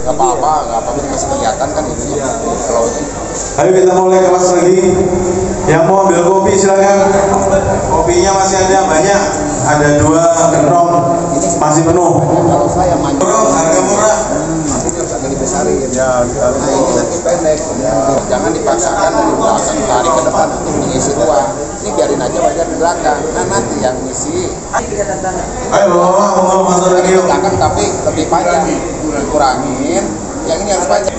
Nggak apa-apa, masih kelihatan kan ini. Kalau ini. Ayo kita mulai kelas lagi. Yang mau ambil kopi silakan. Kopinya masih ada banyak. Ada 2 gentong, masih penuh. Kalau saya maju, harga murah. nanti dia agak dibesarin. Ya, nah ini nanti pendek. Ya. Jangan dipaksakan dari belakang tarik ke depan untuk mengisi ruang. Ini biarin aja wajar di belakang. Nah nanti yang ngisi. Ayo bapak mau masuk lagi yuk. Belakang tapi lebih panjang, kurangin. Yang ini harus panjang.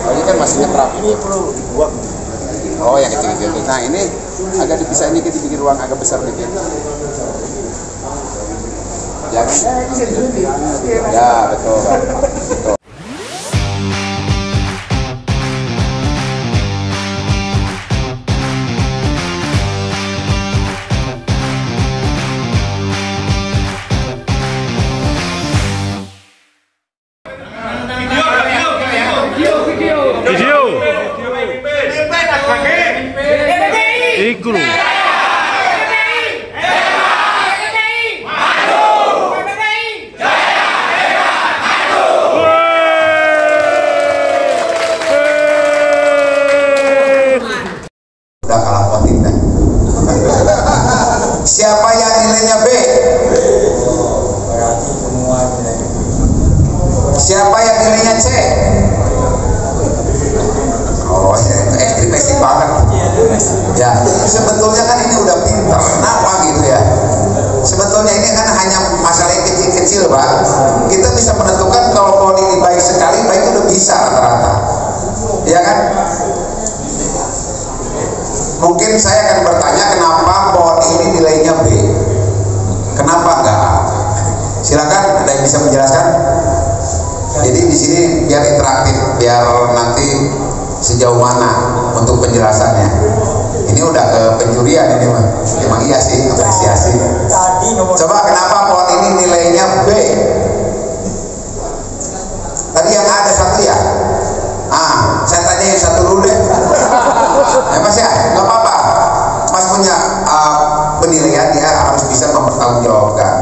Oh, ini kan masih nyetrap. Ini perlu dibuang. Oh yang kecil-kecil. Nah ini agak dipisahin dikit, dibikin ruang agak besar dikit. Jangan. Ya betul. Betul. Iku lho. Udah kalah potin dah. Siapa yang nilainya B? Siapa yang nilainya C? Oh ya, itu ekstrim banget. Ya, sebetulnya kan ini udah pintar. Kenapa gitu ya? Sebetulnya ini kan hanya masalah yang kecil-kecil, Pak. Kita bisa menentukan kalau pohon ini baik sekali, baik itu udah bisa rata-rata. Ya kan? Mungkin saya akan bertanya kenapa pohon ini nilainya B? Kenapa enggak A? Silakan, ada yang bisa menjelaskan? Jadi di sini biar interaktif, biar nanti sejauh mana untuk penjelasannya. Ini udah ke penjurian ini mah. Emang iya sih, apresiasi. Coba kenapa pohon ini nilainya B? Tadi yang A ada 1 ya? Saya tanya yang 1 dulu deh. Ya Mas ya, nggak apa-apa. Mas punya penilaian, ya harus bisa mempertanggungjawabkan.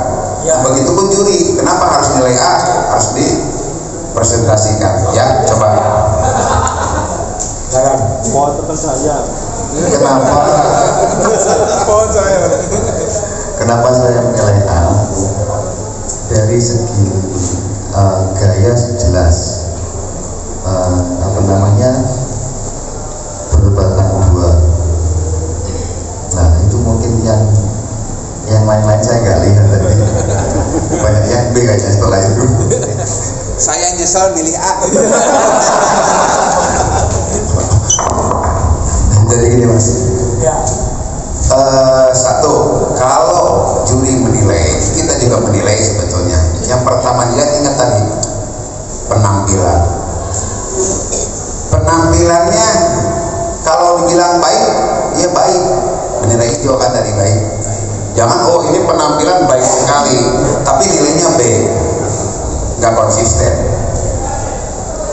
Begitupun juri, kenapa harus nilai A? Harus dipresentasikan. Ya, coba. Mohon teman saya. Kenapa? Kenapa saya menilai A? Dari segi gaya jelas, berbatang 2. Nah itu mungkin yang lain-lain saya nggak lihat tadi. Banyak yang B kayaknya setelah itu. Saya nyesel milih A. Jadi gini Mas. Ya. Satu, kalau juri menilai, kita juga menilai sebetulnya. Yang pertama dilihat, ingat tadi penampilan. Penampilannya kalau dibilang baik, ya baik. Bendera hijau kan tadi baik. Jangan oh ini penampilan baik sekali, tapi nilainya B, nggak konsisten.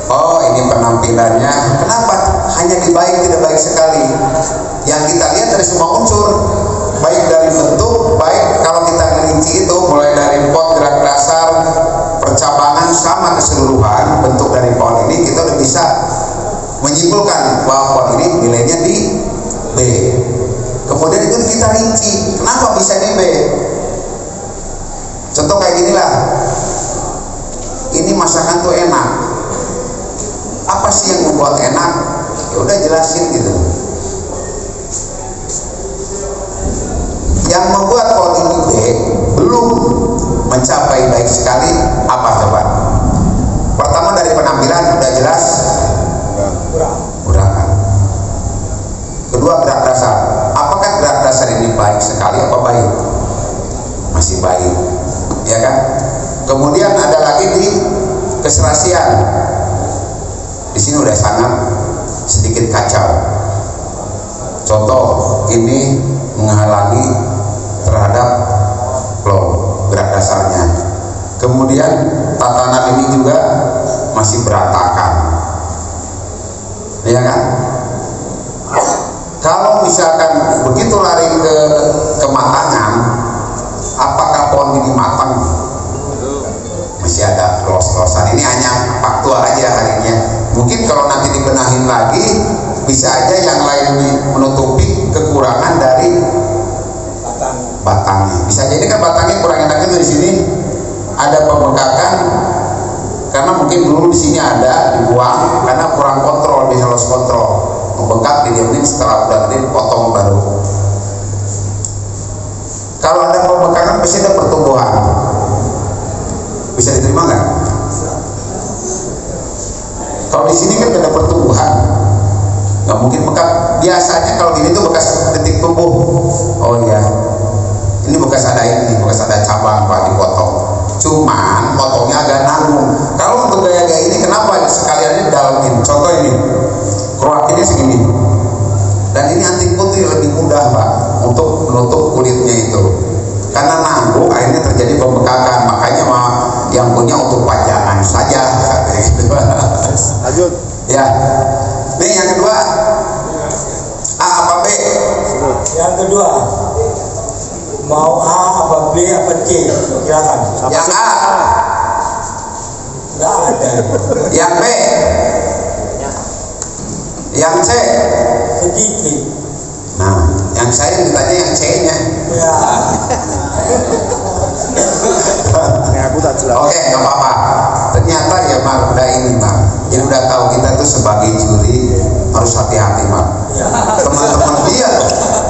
Oh ini penampilannya, kenapa? Hanya di baik tidak baik sekali. Yang kita lihat dari semua unsur, baik dari bentuk, baik kalau kita ngerinci itu mulai dari pot, gerak dasar, percabangan sama keseluruhan bentuk dari pohon ini, kita udah bisa menyimpulkan bahwa pohon ini nilainya di B. Kemudian itu kita rinci, kenapa bisa di B? Contoh kayak gini lah, ini masakan tuh enak. Apa sih yang membuat enak? Ya udah jelasin gitu. Yang membuat pohon ini B belum mencapai baik sekali apa coba? Pertama dari penampilan udah jelas kurang. Kedua gerak dasar. Apakah gerak dasar ini baik sekali apa baik? Masih baik, ya kan? Kemudian ada lagi di keserasian. Di sini udah sangat sedikit kacau. Contoh ini menghalangi terhadap flow gerak dasarnya. Kemudian tatanan ini juga masih berantakan, ya kan? Kalau misalkan begitu lari ke kematangan, apakah pohon ini matang? Masih ada los ngos-ngosan. Ini hanya faktual aja hari ini ya. Mungkin kalau nanti dibenahin lagi, bisa aja yang lain menutupi kekurangan dari batangnya. Bisa jadi kan batangnya kurang enak itu di sini ada pembengkakan karena mungkin dulu di sini ada dibuang karena kurang kontrol, di harus kontrol, membengkak didiamin, setelah udah gede dipotong baru. Kalau ada pembengkakan pasti ada pertumbuhan. Bisa diterima nggak? Kalau di sini kan ada pertumbuhan, nggak mungkin bengkak. Biasanya kalau gini tuh bekas detik tumbuh. Oh iya, ini bekas ada cabang pak dipotong. Cuman potongnya agak nanggung. Kalau untuk gaya-gaya ini kenapa sekalian ini dalamin? Contoh ini, kroak ini segini. Dan ini anting putih lebih mudah pak untuk menutup kulitnya itu. Karena nanggung akhirnya terjadi pembengkakan. Makanya yang punya untuk pajangan saja. Lanjut. Ya. Nih yang kedua. A apa B? Yang kedua, mau A apa B apa C? Silakan. Yang A. Nggak ada. Yang B. Yang C. Sedikit. Nah, yang saya ditanya yang C-nya. Ya. Aku tak jelas. Oke, nggak apa-apa. Ternyata ya Mak, udah ini Mak. Jadi udah tahu kita tuh sebagai juri harus hati-hati Mak. Teman-teman dia,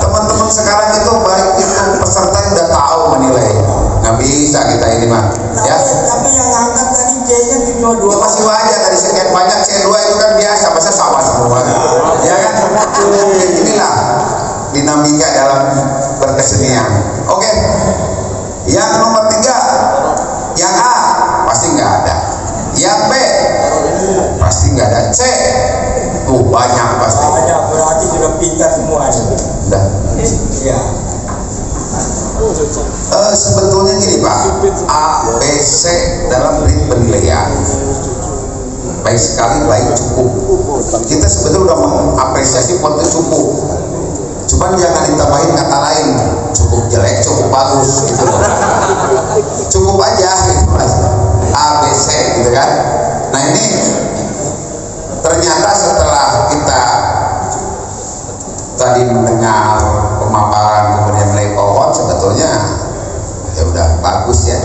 teman-teman sekarang itu baik itu peserta udah tahu menilai. Nggak bisa kita ini Mak. Ya. Tapi yang angkat tadi C-nya cuma Itu masih wajar dari sekian banyak C2 itu kan biasa, masa sama semua. Ya kan? Inilah dinamika dalam berkesenian. Oke. Yang nomor 3, yang A pasti nggak ada. Yang B pasti nggak ada. C tuh banyak pasti. Banyak, berarti sudah pintar semua. Udah. Iya. Sebetulnya gini Pak, A, B, C dalam penilaian baik sekali, baik cukup. Kita sebetulnya udah mengapresiasi pot itu cukup. Cuman jangan ditambahin kata lain, cukup jelek, cukup bagus gitu loh. Cukup aja gitu Mas. A, B, C gitu kan. Nah ini ternyata setelah kita tadi mendengar pemaparan kemudian nilai pohon, sebetulnya ya udah bagus ya.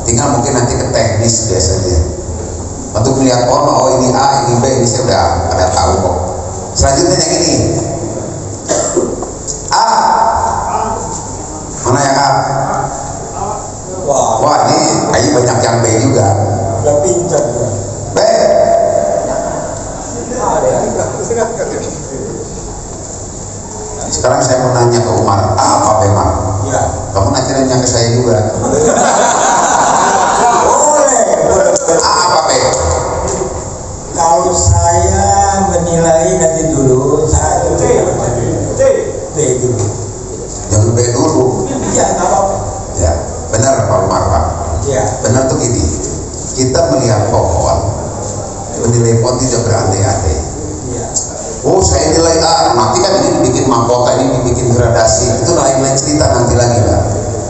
Tinggal mungkin nanti ke teknis biasanya. Untuk melihat pohon, oh ini A, ini B, ini saya udah ada tahu kok. Selanjutnya yang ini. A. Mana yang A? Wah ini kayaknya banyak yang B juga. Udah pintar. B. Sekarang saya mau nanya ke Umar, A apa B Mar? Ya. Kamu nanti nanya ke saya juga. Boleh. A apa B? Kalau saya menilai nanti dulu, saya B dulu. Jangan B dulu. Ya, nggak apa-apa. Ya, benar Pak Umar Pak. Ya. Benar tuh gini. Kita melihat pohon, menilai pohon tidak berandai-andai. Ya. Oh saya nilai A, nanti kan ini dibikin mahkota, ini dibikin gradasi, itu lain-lain cerita nanti lagi Pak.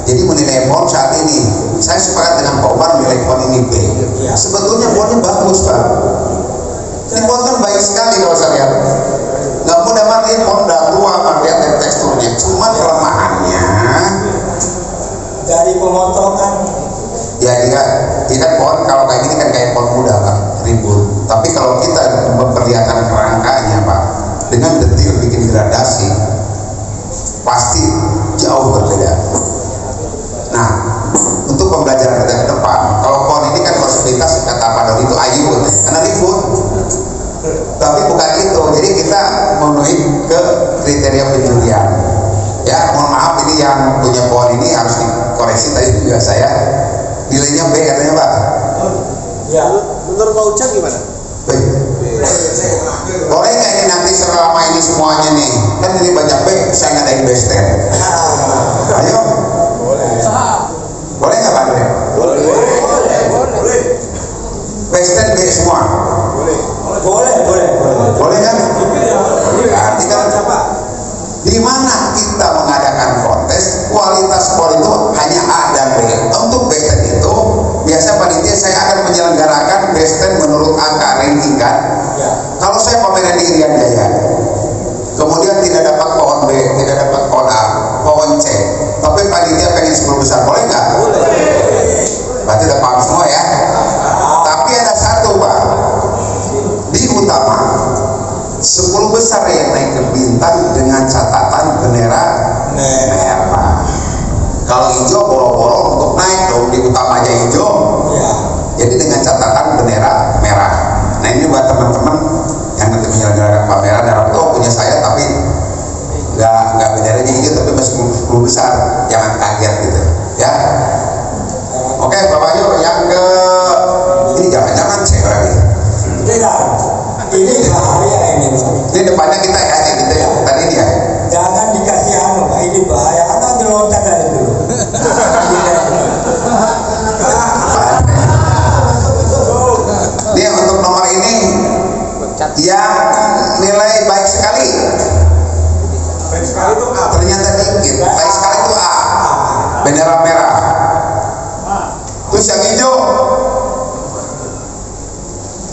Jadi menilai pohon saat ini, saya sepakat dengan Pak Umar menilai pohon ini B. Ya. Sebetulnya pohonnya bagus Pak. Ini pohon kan baik sekali kalau saya lihat. Nggak mudah banget ini pohon udah tua Pak, lihat dari teksturnya. Cuma kelemahannya Dari pemotongan. ya dia kan pohon kalau kayak gini kan kayak pohon muda Pak, rimbun. Tapi kalau kita memperlihatkan kerangkanya Pak, dengan detil bikin gradasi, pasti jauh berbeda. Nah, untuk pembelajaran kita ke depan, kalau pohon ini kan kualitas kata Pak Dodi itu ayu, karena rimbun. Tapi bukan itu, jadi kita memenuhi ke kriteria penjurian. Ya, mohon maaf ini yang punya pohon ini harus dikoreksi tadi juga saya. Nilainya B katanya Pak. Ya. Menurut Pak Ujang gimana? B. Boleh nggak ini nanti selama ini semuanya nih, kan ini banyak B, saya ngadain best 10. Ayo. Boleh nggak Pak Andre? Boleh. Best 10 B semua. Boleh kan? Berarti kan di mana kita mengadakan kontes, kualitas skor itu hanya A dan B. Untuk B10 itu biasa panitia saya akan menyelenggarakan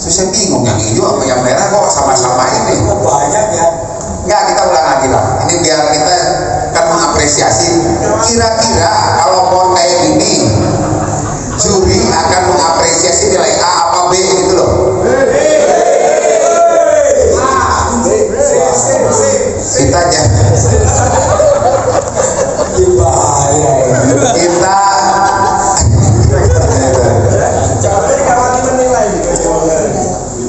Terus saya bingung yang hijau sama yang merah kok sama-sama ini. Banyak ya. Enggak, kita ulang lagi lah. Ini biar kita kan mengapresiasi. Kira-kira kalau pohon kayak gini, juri akan mengapresiasi nilai A apa B gitu loh. Kita aja. Kita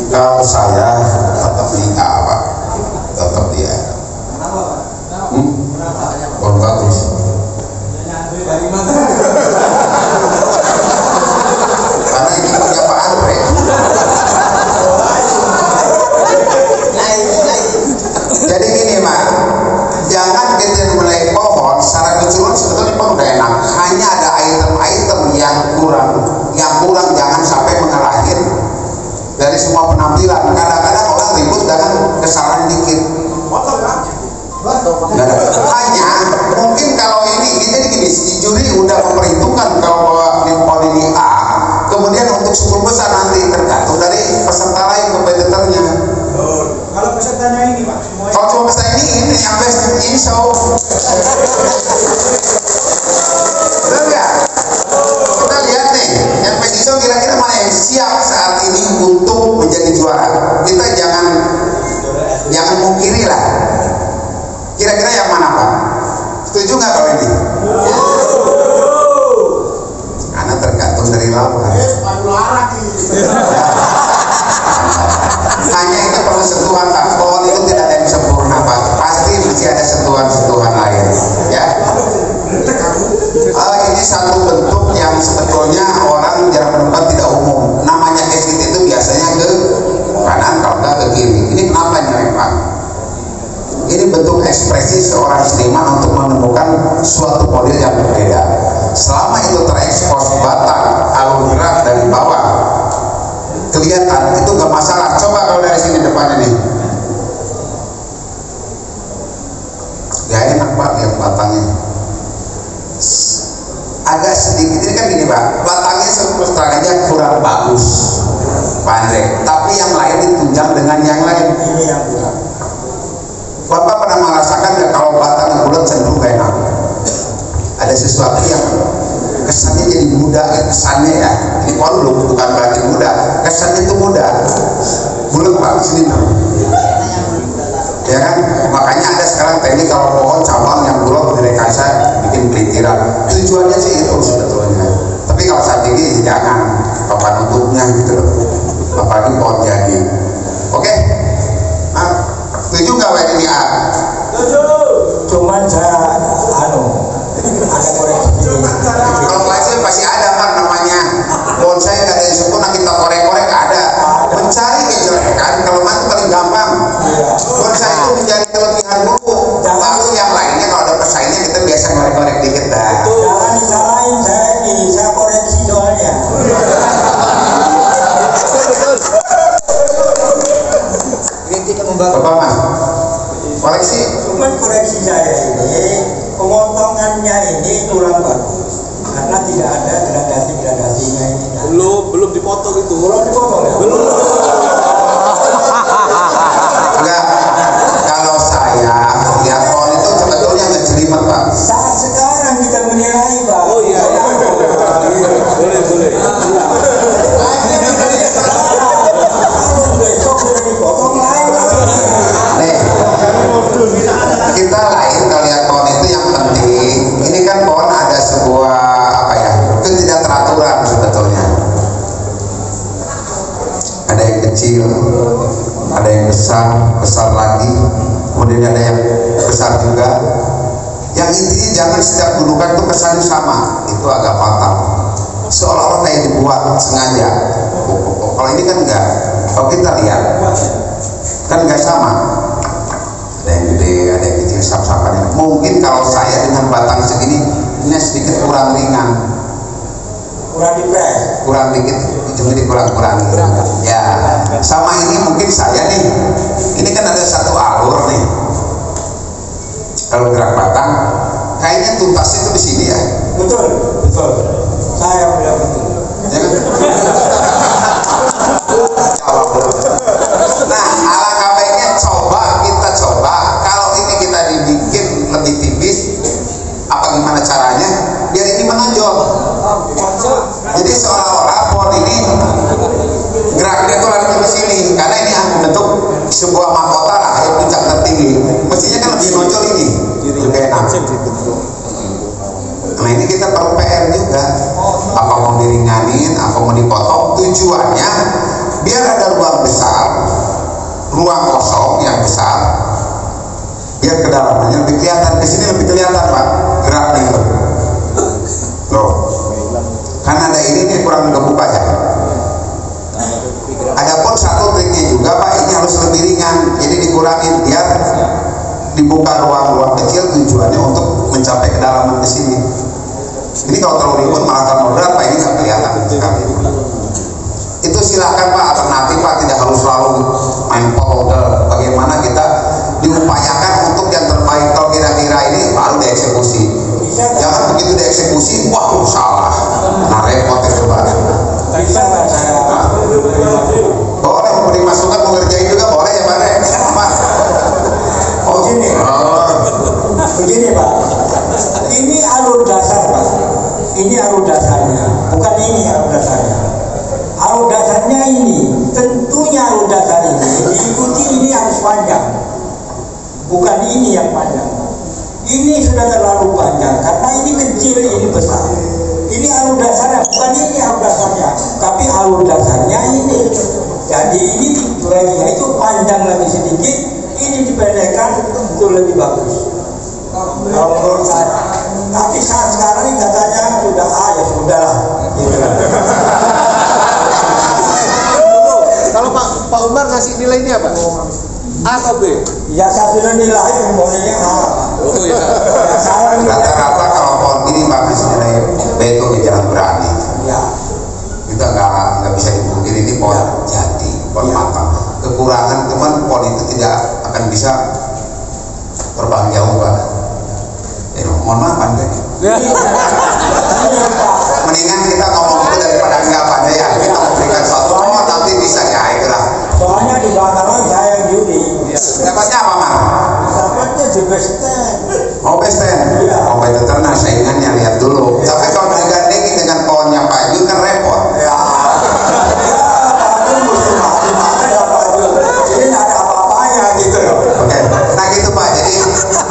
kalau saya tetap di A, Pak. Tetap dia. Oh, bagus. Karena ini punya Pak Andre. Jadi gini, Pak. Jangan kita menilai pohon secara keseluruhan sebetulnya pohon udah enak. Hanya ada item-item yang kurang jangan sampai mengalahin dari semua penampilan. Kadang-kadang orang ribut dengan kesalahan dikit. Hanya mungkin kalau ini gini, si juri udah memperhitungkan kalau pohon ini A, kemudian untuk 10 besar nanti tergantung dari peserta lain kompetitornya. Kalau pesertanya ini Pak, kalau cuma peserta ini yang best in show. Betul nggak? Kita lihat nih, yang best in show kira-kira mana yang siap saat ini untuk menjadi juara. Kita jangan mungkiri lah. Kira-kira yang mana Pak? Setuju nggak kalau ini? Karena tergantung dari lawan. Hanya itu perlu sentuhan Pak. Pohon itu tidak ada yang sempurna Pak. Pasti masih ada sentuhan-sentuhan lain. Ya. Ini satu bentuk yang sebetulnya orang jarang menemukan, tidak umum. Namanya exit itu biasanya ke kanan, kalau nggak ke kiri. Ini kenapa ini Pak? Ini bentuk ekspresi seorang seniman untuk menemukan suatu model yang berbeda. Selama itu terekspos batang, alur gerak dari bawah kelihatan, itu nggak masalah. Coba kalau dari sini depan ini, ya enak Pak lihat batangnya. Agak sedikit ini kan gini Pak, batangnya terus terang aja kurang bagus, Pandai. Tapi yang lain ditunjang dengan yang lain. Ini yang kurang. Bapak pernah merasakan nggak kalau batang bulat cenderung enak? Ada sesuatu yang kesannya jadi muda, kesannya ya. Ini pohon bukan berarti muda, kesannya itu muda. Bulat Pak, sini. Ya kan? Makanya ada sekarang teknik kalau pohon cabang yang bulat direkayasa bikin pelintiran. Tujuannya sih itu sebetulnya. Tapi kalau saat ini jangan papan nutupnya gitu loh. Apalagi pohon jadi. Oke? Nah, setuju nggak Pak ini A? Setuju. Cuman saya ada koreksi. Kalau koreksi pasti ada Pak, namanya bonsai nggak ada yang sempurna, kita korek-korek ada. Mencari kejelekan kelemahan itu paling gampang. Bonsai itu mencari kelebihan dulu, baru yang lainnya kalau ada pesaingnya kita biasa korek-korek dikit dah. Jangan disalahin saya ini, saya koreksi soalnya. Bapak Mas, koreksi. Cuman koreksi saya ini, pemotongannya ini kurang bagus karena tidak ada gradasinya ini. Belum dipotong itu. Belum dipotong ya? Belum. Enggak, kalau saya lihat pohon itu sebetulnya nggak jelimet Pak. Saat sekarang kita menilai Pak. Oh iya. Boleh. Kalau besok sudah dipotong lain. Nih, kita lain kalau lihat pohon itu yang penting. Ini kan pohon ada sebuah ketidakteraturan sebetulnya. Ada yang kecil, ada yang besar lagi, kemudian ada yang besar juga. Yang intinya jangan setiap gunungan itu kesannya sama, itu agak fatal. Seolah-olah kayak dibuat sengaja. Kalau ini kan enggak. Kalau kita lihat, kan enggak sama. Ada yang gede, ada yang kecil, sap-sapannya. Mungkin kalau saya dengan batang segini, ini sedikit kurang ringan. Kurang dipres. Kurang dikit, ujungnya dikurang-kurang. Ya, sama ini mungkin saya nih. Ini kan ada satu alur nih. Kalau gerak batang, kayaknya tuntasnya itu di sini ya. Betul. Saya bilang betul. Ya kan? ada ruang besar, ruang kosong yang besar, biar kedalamannya lebih kelihatan. Ke sini lebih kelihatan Pak, geraknya itu. Loh, kan ada ini kurang kebuka ya. Adapun satu triknya juga Pak, ini harus lebih ringan, jadi dikurangin biar dibuka ruang-ruang kecil, tujuannya untuk mencapai kedalaman ke sini. Ini kalau terlalu ribut malah terlalu berat Pak, ini nggak kelihatan sekali. Itu silakan Pak, alternatif Pak, tidak harus selalu main polder. Bagaimana kita diupayakan untuk yang terbaik. Kalau kira-kira ini baru dieksekusi. Jangan begitu dieksekusi, waduh salah. Nah repot itu Pak. Bisa nggak saya? Boleh, mau dimasukkan mau ngerjain juga boleh ya Pak. Oh Begini. Begini Pak, ini alur dasar Pak, ini alur dasarnya, bukan ini alur dasarnya. Alur dasarnya ini, tentunya alur dasar ini diikuti ini harus panjang, bukan ini yang panjang. Ini sudah terlalu panjang karena ini kecil, ini besar. Ini alur dasarnya, bukan ini alur dasarnya, tapi alur dasarnya ini. Jadi ini tujuannya itu panjang lagi sedikit, ini dipendekkan untuk lebih bagus. Kalau menurut saya, tapi saat sekarang ini katanya sudah ya sudahlah. Gitu. Kalau Pak Umar ngasih nilai ini apa? A atau B? Ya saya sudah nilai bolehnya A. Oh iya. Ya, saya nilai rata-rata kalau pohon ini Pak masih nilai B itu jangan berani. ya. Kita nggak bisa dipungkiri ini pohon jadi, pohon matang. Kekurangan teman pohon itu tidak akan bisa terbang jauh Pak. Mohon maaf Pak. Mendingan kita ngomong itu daripada enggak Pak ya. Kita memberikan suatu nanti bisa ya itulah. Soalnya di belakangan saya yang juri. Dapatnya apa Mas? Dapatnya di best 10. Oh best 10? Iya. Oh itu ternak saingannya lihat dulu. Tapi kalau digandengin dengan pohonnya Pak Yul kan repot. Ya. Tapi mesti mati apa itu. Ini nggak ada apa-apanya gitu loh. Oke. Nah gitu Pak. Jadi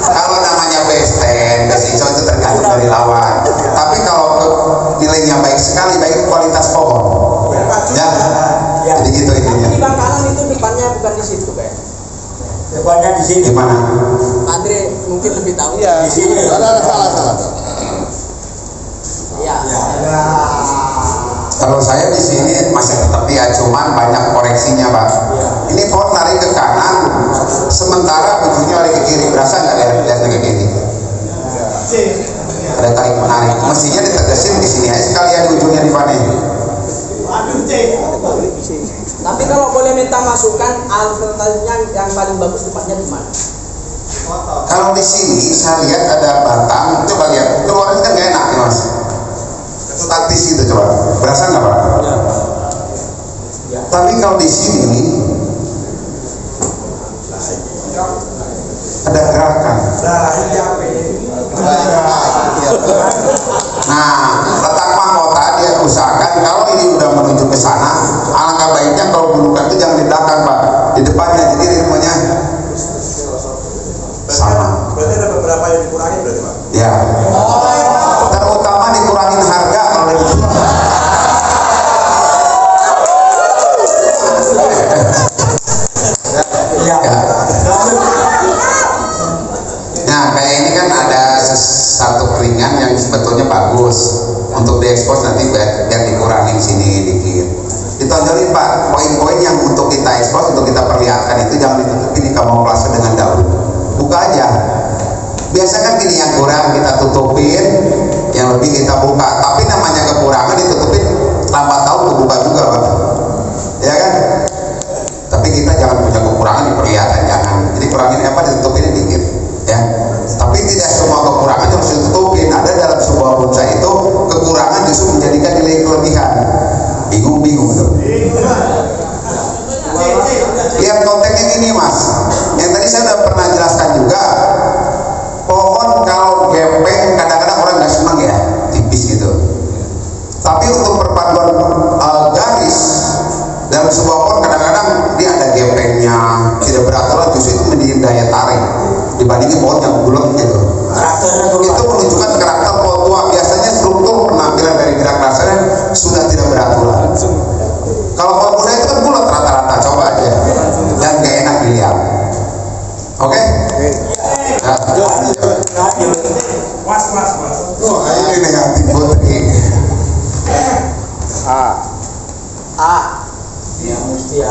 kalau namanya best 10, best hijau itu tergantung dari lawan. Tapi kalau nilainya baik sekali, baik kualitas pohon. Ya. Jadi gitu intinya. Di Bangkalan itu depannya bukan di situ kayak. Depannya di sini. Di mana? Andre mungkin lebih tahu. Iya. Di sini. Salah. Iya. Ya. Kalau saya di sini masih tetap ya, cuman banyak koreksinya Pak. Ini pohon lari ke kanan, sementara ujungnya lari ke kiri. Berasa nggak lihatnya ke kiri? Ada tarik menarik. Mestinya ditegasin di sini aja sekalian ujungnya dipanen. Tapi kalau boleh minta masukan, alternatifnya yang paling bagus tempatnya di mana? Kalau di sini saya lihat ada batang, coba lihat keluarin kan nggak enak nih Mas. Statis gitu coba, berasa nggak Pak? Ya. Tapi kalau di sini ada gerakan. Nah, letak mahkota dia usahakan kalau ini udah menuju ke sana, alangkah baiknya kalau gundukan itu jangan di belakang Pak, di depannya, jadi ritmenya sama. Berarti ada beberapa yang dikurangi berarti Pak? Ya. Terutama dikurangin harga kalau dijual. Ya. Nah, kayak ini kan ada satu keringan yang sebetulnya bagus untuk diekspos, nanti biar dikurangin sini dikit. Ditonjolin Pak, poin-poin yang untuk kita ekspos, untuk kita perlihatkan itu jangan ditutupi di kamuflase dengan daun. Buka aja. Biasa kan gini yang kurang kita tutupin, yang lebih kita buka. Tapi namanya kekurangan ditutupin, lambat tahu kebuka juga Pak. Ya kan? Tapi kita jangan punya kekurangan diperlihatkan, jangan. Jadi kurangin apa ditutupin dikit. Ya. Tapi tidak semua kekurangan harus ditutupin. Ada dalam sebuah bonsai itu kekurangan justru menjadikan nilai kelebihan. Bingung tuh. Lihat konteksnya gini Mas. Yang tadi saya udah pernah jelaskan juga. Pohon kalau gepeng kadang-kadang orang nggak senang ya, tipis gitu. Tapi untuk perpaduan garis dalam sebuah pohon kadang-kadang dia ada gepengnya, tidak beraturan, justru itu menjadi daya tarik dibandingin pohon yang bulat gitu. Itu menunjukkan karakter pohon tua. Biasanya struktur penampilan dari gerak dasarnya sudah tidak beraturan. Kalau pohon muda itu kan bulat rata-rata Iya.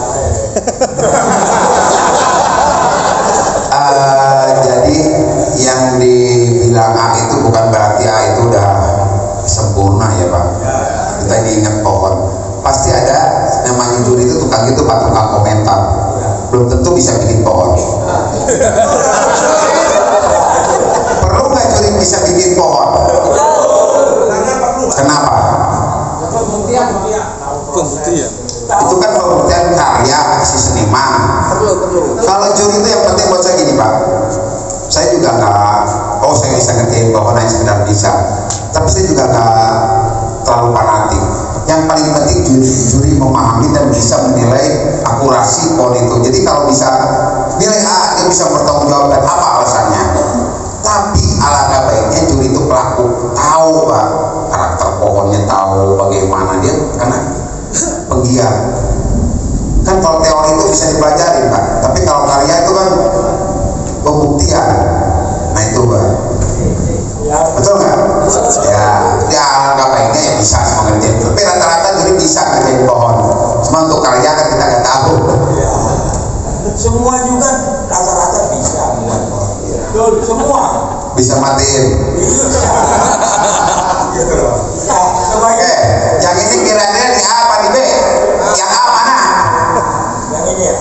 Jadi yang dibilang A itu bukan berarti A itu udah sempurna ya Pak. Kita ini ingat pohon. Pasti ada namanya juri itu tukang komentar. Belum tentu bisa bikin pohon. Perlu nggak juri bisa bikin pohon? Kenapa? Pembuktian. Itu kan pembuktian karya si seniman. Kalau juri itu yang penting buat saya gini Pak. Saya juga nggak, saya bisa ngertiin pohon hanya sekedar bisa. Tapi saya juga nggak terlalu fanatik. Yang paling penting juri memahami dan bisa menilai akurasi pohon itu. Jadi kalau bisa nilai A, dia bisa bertanggungjawabkan apa alasannya. Tapi alangkah baiknya juri itu pelaku, tahu Pak karakter pohonnya, tahu bagaimana dia, karena penggiat. Kan kalau teori itu bisa dipelajari Pak, tapi kalau karya itu kan pembuktian. Nah itu Pak, betul nggak? Ya alangkah baiknya ya bisa semua ngerjain. Tapi rata-rata juri bisa ngerjain pohon. Cuma untuk karya kan kita nggak tahu. Ya. Semua juga rata-rata bisa membuat pohon. Semua Bisa matiin. gitu loh. Oke, yang ini kira-kira di A apa di B? Yang A mana? Yang ini ya.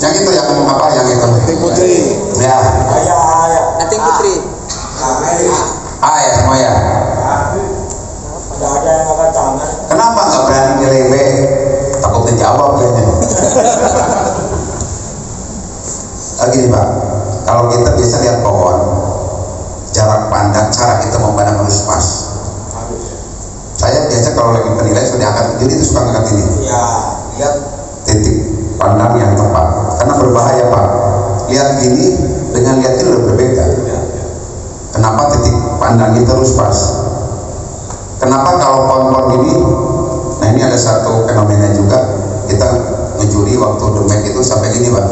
Yang itu yang apa? Yang itu. Putri. Ya. Ayah. Nanti Putri. A ya semua ya. Tidak ada yang angkat tangan. Kenapa nggak berani nilai B? Takut dijawab kayaknya. Lagi nih Pak, kalau kita biasa lihat pohon, jarak pandang, cara kita memandang harus pas. Saya biasa kalau lagi penilai sudah angkat, jadi itu suka angkat ini. Ya. Lihat titik pandang yang tepat, karena berbahaya Pak. Lihat gini dengan lihat ini udah berbeda. Kenapa titik pandang kita harus pas? Kenapa kalau pohon-pohon gini? Nah ini ada satu fenomena juga, kita ngejuri waktu demek itu sampai gini Pak.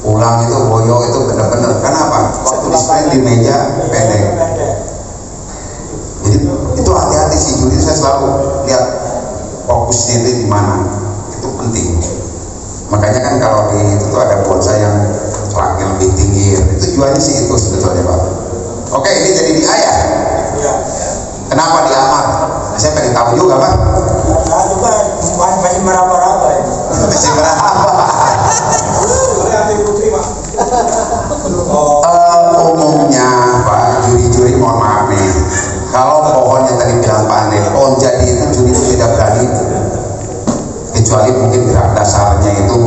Ulang itu boyo itu benar-benar. Kenapa? Waktu display di meja pendek. Jadi itu hati-hati sih juri, saya selalu lihat fokusnya itu di mana. Itu penting. Makanya kan kalau di itu tuh ada bonsai yang selaknya lebih tinggi. Tujuannya sih itu sebetulnya Pak. Oke, ini jadi di A ya? Kenapa di A? Saya pengen tahu juga Pak. Saya juga masih meraba-raba ya. Masih berapa? Umumnya Pak, juri-juri mohon maaf nih, kalau pohon yang tadi bilang pandai, pohon jadi itu juri itu tidak berani, kecuali mungkin gerak dasarnya itu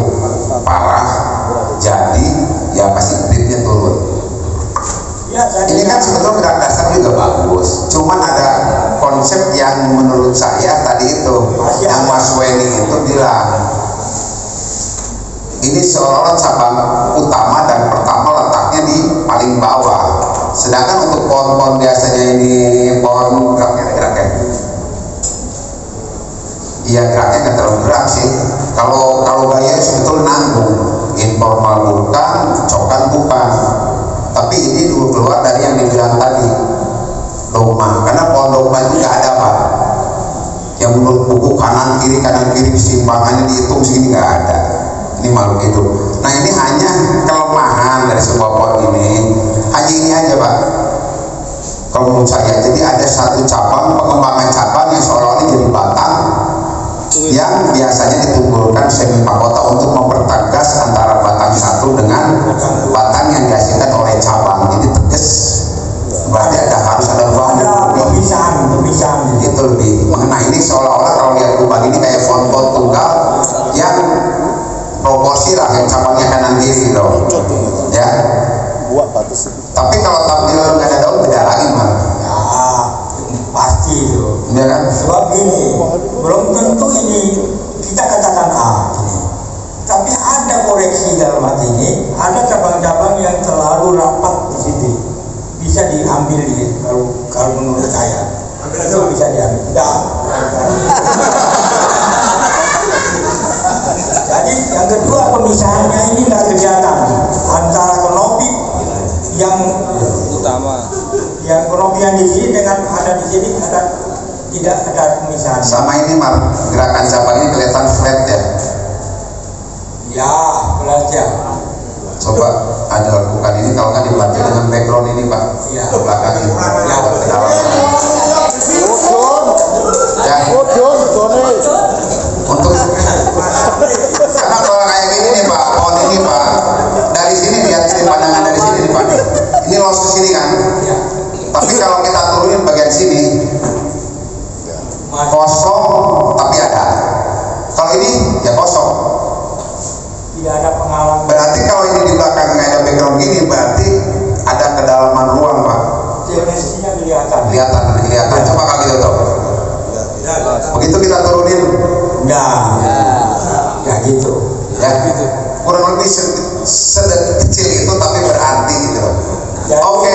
parah, jadi ya pasti gripnya turun. Ini kan sebetulnya gerak dasar juga bagus, cuman ada konsep yang menurut saya tadi itu yang Mas Weni itu bilang ini seolah-olah cabang utama dan pertama letaknya di paling bawah, sedangkan untuk pohon-pohon biasanya ini pohon geraknya iya geraknya nggak terlalu gerak sih. Kalau gaya sebetulnya nanggung, informal bukan, cokan bukan, tapi ini dulu keluar dari yang dibilang tadi dogma, karena pohon dogma itu nggak ada Pak yang menurut buku kanan kiri keseimbangannya dihitung segini, nggak ada. Ini makhluk hidup. Nah ini hanya kelemahan dari sebuah pohon ini, hanya ini aja Pak kalau menurut saya. Jadi ada satu cabang, pengembangan cabang yang seolah-olah jadi batang yang biasanya ditunggulkan semi mahkota untuk mempertegas antara batang satu dengan batang yang dihasilkan oleh cabang. Jadi tegas, berarti harus ada ruang pemisahan itu lebih mengenai ini. Seolah-olah kalau lihat lubang ini kayak pohon-pohon tunggal yang proporsi lah, yang cabangnya kanan kiri loh ya. Tapi kalau tampil nggak ada daun beda lagi Mas. Ya pasti itu ya kan? Sebab ini belum tentu ini kita katakan A ini, tapi ada koreksi dalam hati ini, ada cabang-cabang yang terlalu rapat di situ, bisa diambil ini kalau menurut saya itu bisa diambil. Jadi yang kedua, pemisahannya ini nggak kelihatan antara kenopi yang Utama. yang kenopi yang di sini dengan ada di sini, ada tidak ada pemisahan. Sama ini Mas, gerakan cabangnya kelihatan flat Ya. Coba Anda lakukan ini, kalau nggak dibantu dengan background ini Pak, ke belakang ini, ya, ke dalam. Ya. Untuk karena kalau kayak gini nih Pak, pohon ini Pak, dari sini lihat sini, pandangan dari sini nih Pak, ini los ke sini kan. Tapi kalau kita turunin bagian sini kosong, tapi ada. Kalau ini ya kosong. Tidak ada pengalaman. Berarti kalau ini di belakang nggak ada background gini, berarti ada kedalaman ruang Pak. Dimensinya kelihatan. Kelihatan. Coba kalau gitu tuh. Begitu kita turunin, ya gitu. ya kurang lebih kecil itu tapi berarti gitu. Oke,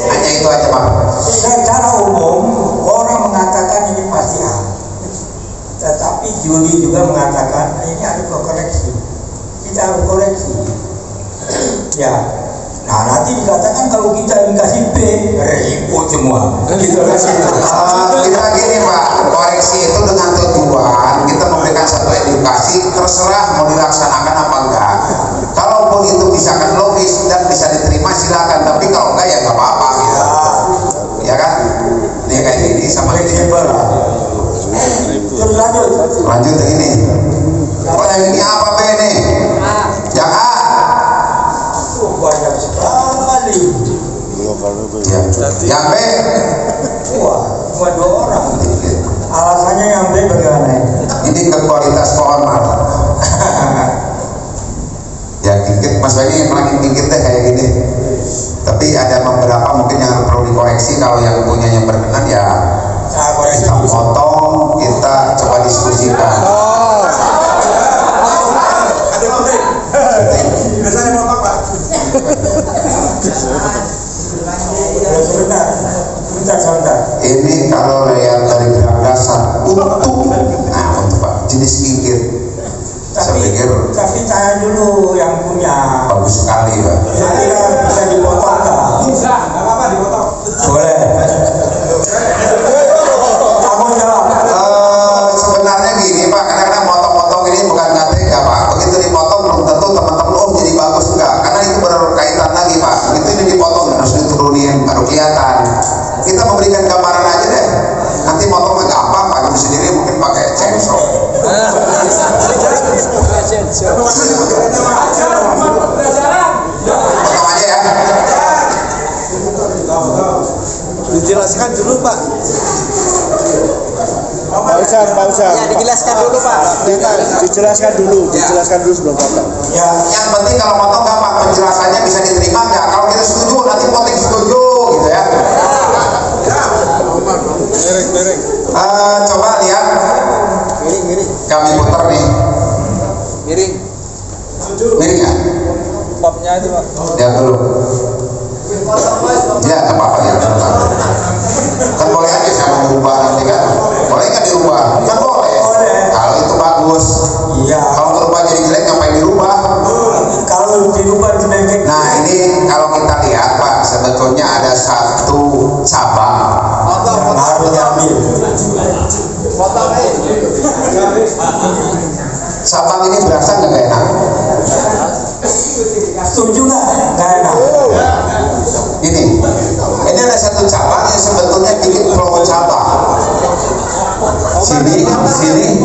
hanya itu aja Pak. Secara umum orang mengatakan ini pasti A, tetapi Juli juga mengatakan ini harus koreksi. Kita harus koreksi. Ya. Nah nanti dikatakan kalau kita dikasih B, ribut semua. Gitu kan? Kita gini Pak, koreksi itu dengan tujuan kita memberikan satu edukasi, terserah mau dilaksanakan apa enggak. Kalaupun itu misalkan logis dan bisa diterima silakan, tapi kalau enggak ya nggak apa-apa gitu. Ya kan? Ini kayak gini sama fleksibel. Terus lanjut ini. Oh yang ini apa B nih? Yang A. Banyak sekali. Ya. Yang B. Wah, cuma 2 orang. Alasannya yang B bagaimana? Ini ke kualitas pohon Mas. Ya dikit Mas Bagi makin dikit deh kayak gini. Tapi ada beberapa mungkin yang perlu dikoreksi. Kalau yang punya yang berkenan ya kita potong, kita coba diskusikan. Ini kalau lihat dari gerak dasar untuk Pak jenis kikir. Tapi saya dulu yang punya. Bagus sekali Pak. Kira-kira bisa dipotong nggak? Bisa, nggak apa-apa dipotong. Boleh. Kamu jawab. Sebenarnya gini Pak, kadang-kadang potong-potong ini bukan nggak tega Pak. Begitu dipotong belum tentu teman-teman jadi bagus enggak, karena itu berkaitan lagi Pak. Begitu ini dipotong harus diturunin baru kelihatan. Kita memberikan gambaran aja deh. Nanti potongnya gampang Pak, itu sendiri mungkin pakai chainsaw. Potong aja ya. Dijelaskan dulu Pak. Pak Ujang. Ya, dijelaskan dulu Pak. Dijelaskan dulu sebelum potong. Ya, yang penting kalau potong gampang, penjelasannya bisa diterima nggak? Kalau kita setuju, nanti potong setuju, gitu ya. Miring. Coba lihat. Miring. Kami putar nih. Miring. Miring ya? Popnya itu Pak. Lihat dulu. Ya, nggak apa-apa ya. Kan boleh aja saya mau merubah nanti kan. Boleh nggak dirubah? Kan boleh. Kalau itu bagus. Iya. Kalau merubah jadi jelek ngapain dirubah? Kalau dirubah jelek. Nah ini kalau kita lihat Pak, sebetulnya ada satu cabang Yang harus diambil. Cabang ini berasa nggak enak? Setuju nggak enak? Ini ada satu cabang yang sebetulnya bikin pulau cabang. Sini,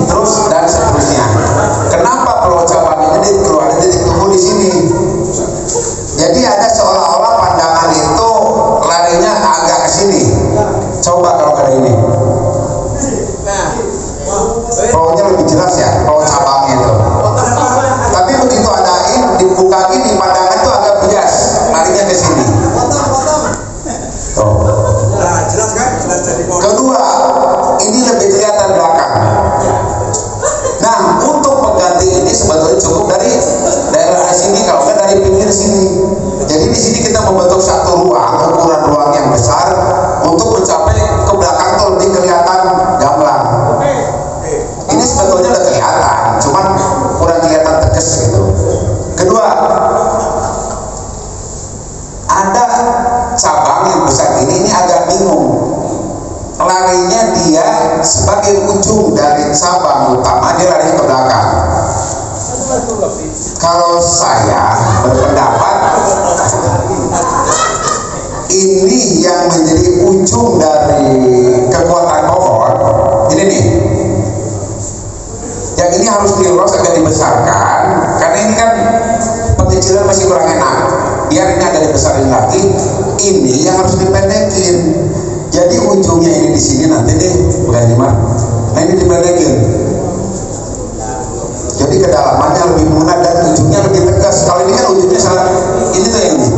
terus dan seterusnya. Kenapa pulau cabang ini dikeluarin titik temu di sini? Jadi ada seolah-olah pandangan itu larinya agak ke sini. Coba kalau ke ini. Pulau-nya lebih jelas ya, pulau cabangnya itu. Tapi begitu ada ini dibuka gini, pandangan itu agak bias, larinya ke sini. Tuh. Kedua, ini lebih kelihatan belakang. Nah, untuk pengganti ini sebetulnya cukup dari daerah sini, kalau nggak dari pinggir sini. Jadi di sini kita membentuk satu ruang, ukuran ruang yang besar untuk mencapai ke belakang tuh lebih kelihatan gamblang. Ini sebetulnya udah kelihatan, cuman kurang kelihatan tegas gitu. Kedua, ada cabang yang besar ini agak bingung. Larinya dia sebagai ujung dari cabang utama, dia lari ke belakang. Kalau Kalau saya berpendapat ini yang menjadi ujung dari kekuatan pohon ini nih, yang ini harus diurus agak dibesarkan karena ini kan pengecilan masih kurang enak, biar ini agak dibesarin lagi, ini yang harus dipendekin. Jadi ujungnya ini di sini nanti nih, bukan ini mah, nah ini dipendekin. Jadi kedalamannya lebih mudah dan ujungnya lebih tegas. Kalau ini kan ujungnya sangat ini tuh yang ini.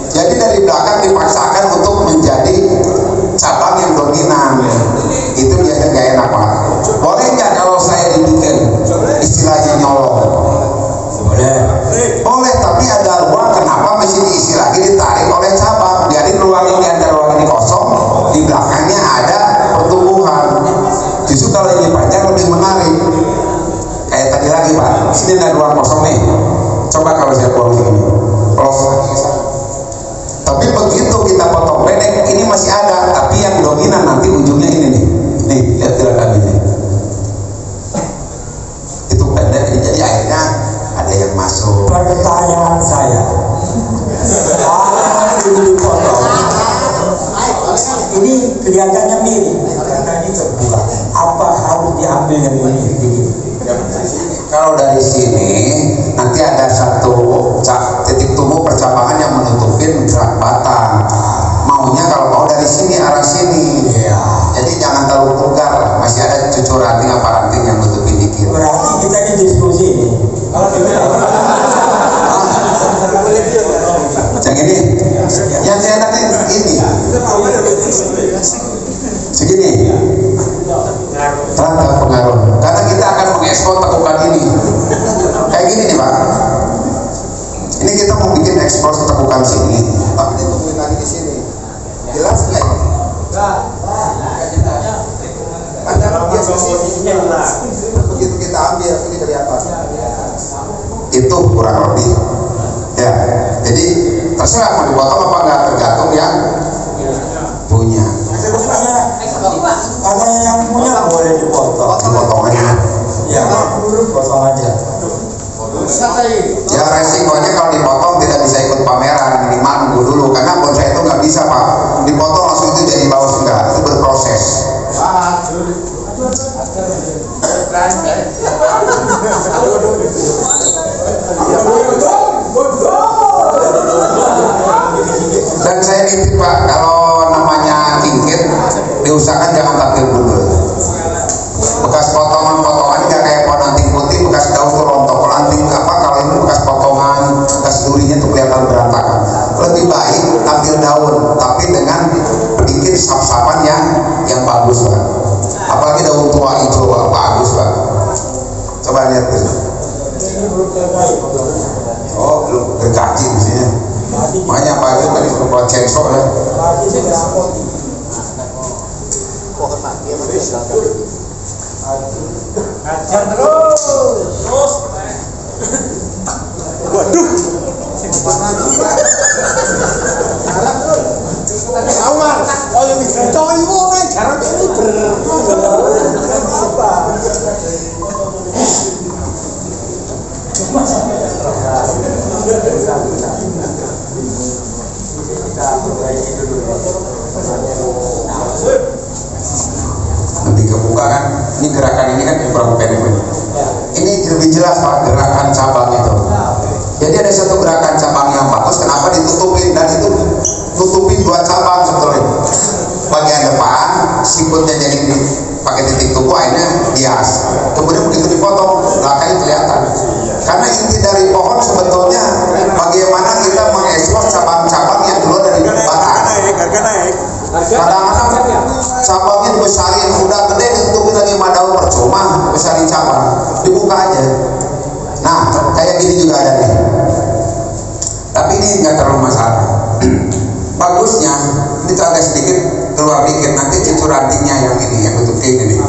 Jadi dari belakang dipaksakan untuk menjadi cabang yang dominan. Itu biasanya gak enak Pak. Boleh nggak kalau saya dibikin istilahnya nyolong? Boleh. Boleh, tapi ada ruang. Kenapa mesti diisi lagi, ditarik oleh cabang? Biarin ruang ini ada ruang ini kosong, di belakangnya ada pertumbuhan. Justru kalau ini panjang lebih menarik. Kayak tadi lagi Pak, sini ada ruang kosong nih. Coba kalau saya buang sini, tapi begitu kita potong pendek, ini masih ada, tapi yang dominan nanti ujungnya ini nih. Nih, lihat gerakan ini. Itu pendek ini, jadi akhirnya ada yang masuk. Pertanyaan saya, kalau ini dipotong, ini kelihatannya mirip karena ini terbuka. Apa harus diambil dari ini? Kalau dari sini nanti ada satu titik tumbuh percabangan yang menutupin gerak batang. Maunya kalau mau dari sini arah sini. Jadi jangan terlalu vulgar, masih ada cucur ranting apa ranting yang nutupin dikit. Berarti kita ini diskusi nih. Yang ini, yang saya nanti ini segini. Terang pengaruh, karena kita akan mengekspor tekukan ini. Kayak gini nih Pak. Ini kita mau bikin ekspor tekukan sini, tapi ditungguin lagi di sini. Jelas nggak ini? Padahal biasa sini. Begitu kita ambil ini kelihatan. Itu kurang lebih. Ya, jadi terserah mau dipotong apa enggak, tergantung yang punya. Karena yang punya boleh dipotong. Dipotong aja. Ya, potong aja. Ya resikonya kalau dipotong tidak bisa ikut pameran, minimal nunggu dulu, karena bonsai itu nggak bisa Pak, dipotong langsung itu jadi baus, enggak, itu berproses. Dan saya nitip Pak, kalau namanya kingkit diusahakan jangan tampil gundul. Bekas potongan-potongan nggak kayak pohon anting putih, bekas daun tuh rontok. Kalau anting apa, kalau ini bekas potongan, bekas durinya tuh kelihatan berantakan. Lebih baik ambil daun, tapi dengan bikin sap-sapan yang bagus Pak. Apalagi daun tua hijau bagus Pak. Coba lihat tuh. Oh belum gergaji mestinya. Makanya Pak itu tadi perlu censor ya. Ajar terus. Waduh. Awal, oh yang coy mulai jarak ini apa? Nanti kebuka kan, ini gerakan ini kan kurang pendek. Ini lebih jelas Pak, gerakan cabang itu. Jadi ada satu gerakan cabang yang bagus, kenapa ditutupin, dan itu nutupin dua cabang sebetulnya. Bagian depan sikutnya jadi pakai titik tumbuh, akhirnya bias. Kemudian begitu dipotong, belakangnya kelihatan. Karena inti dari pohon sebetulnya bagaimana kita mengekspor cabang-cabang yang keluar dari batang. Kadang-kadang cabangnya dibesarin, udah gede ditutupin lagi sama daun percuma, besarin cabang, dibuka aja. Nah, kayak gini juga ada nih. Tapi ini nggak terlalu masalah. Bagusnya ini agak sedikit keluar dikit, nanti cucur rantingnya yang ini, yang tutup ini nih.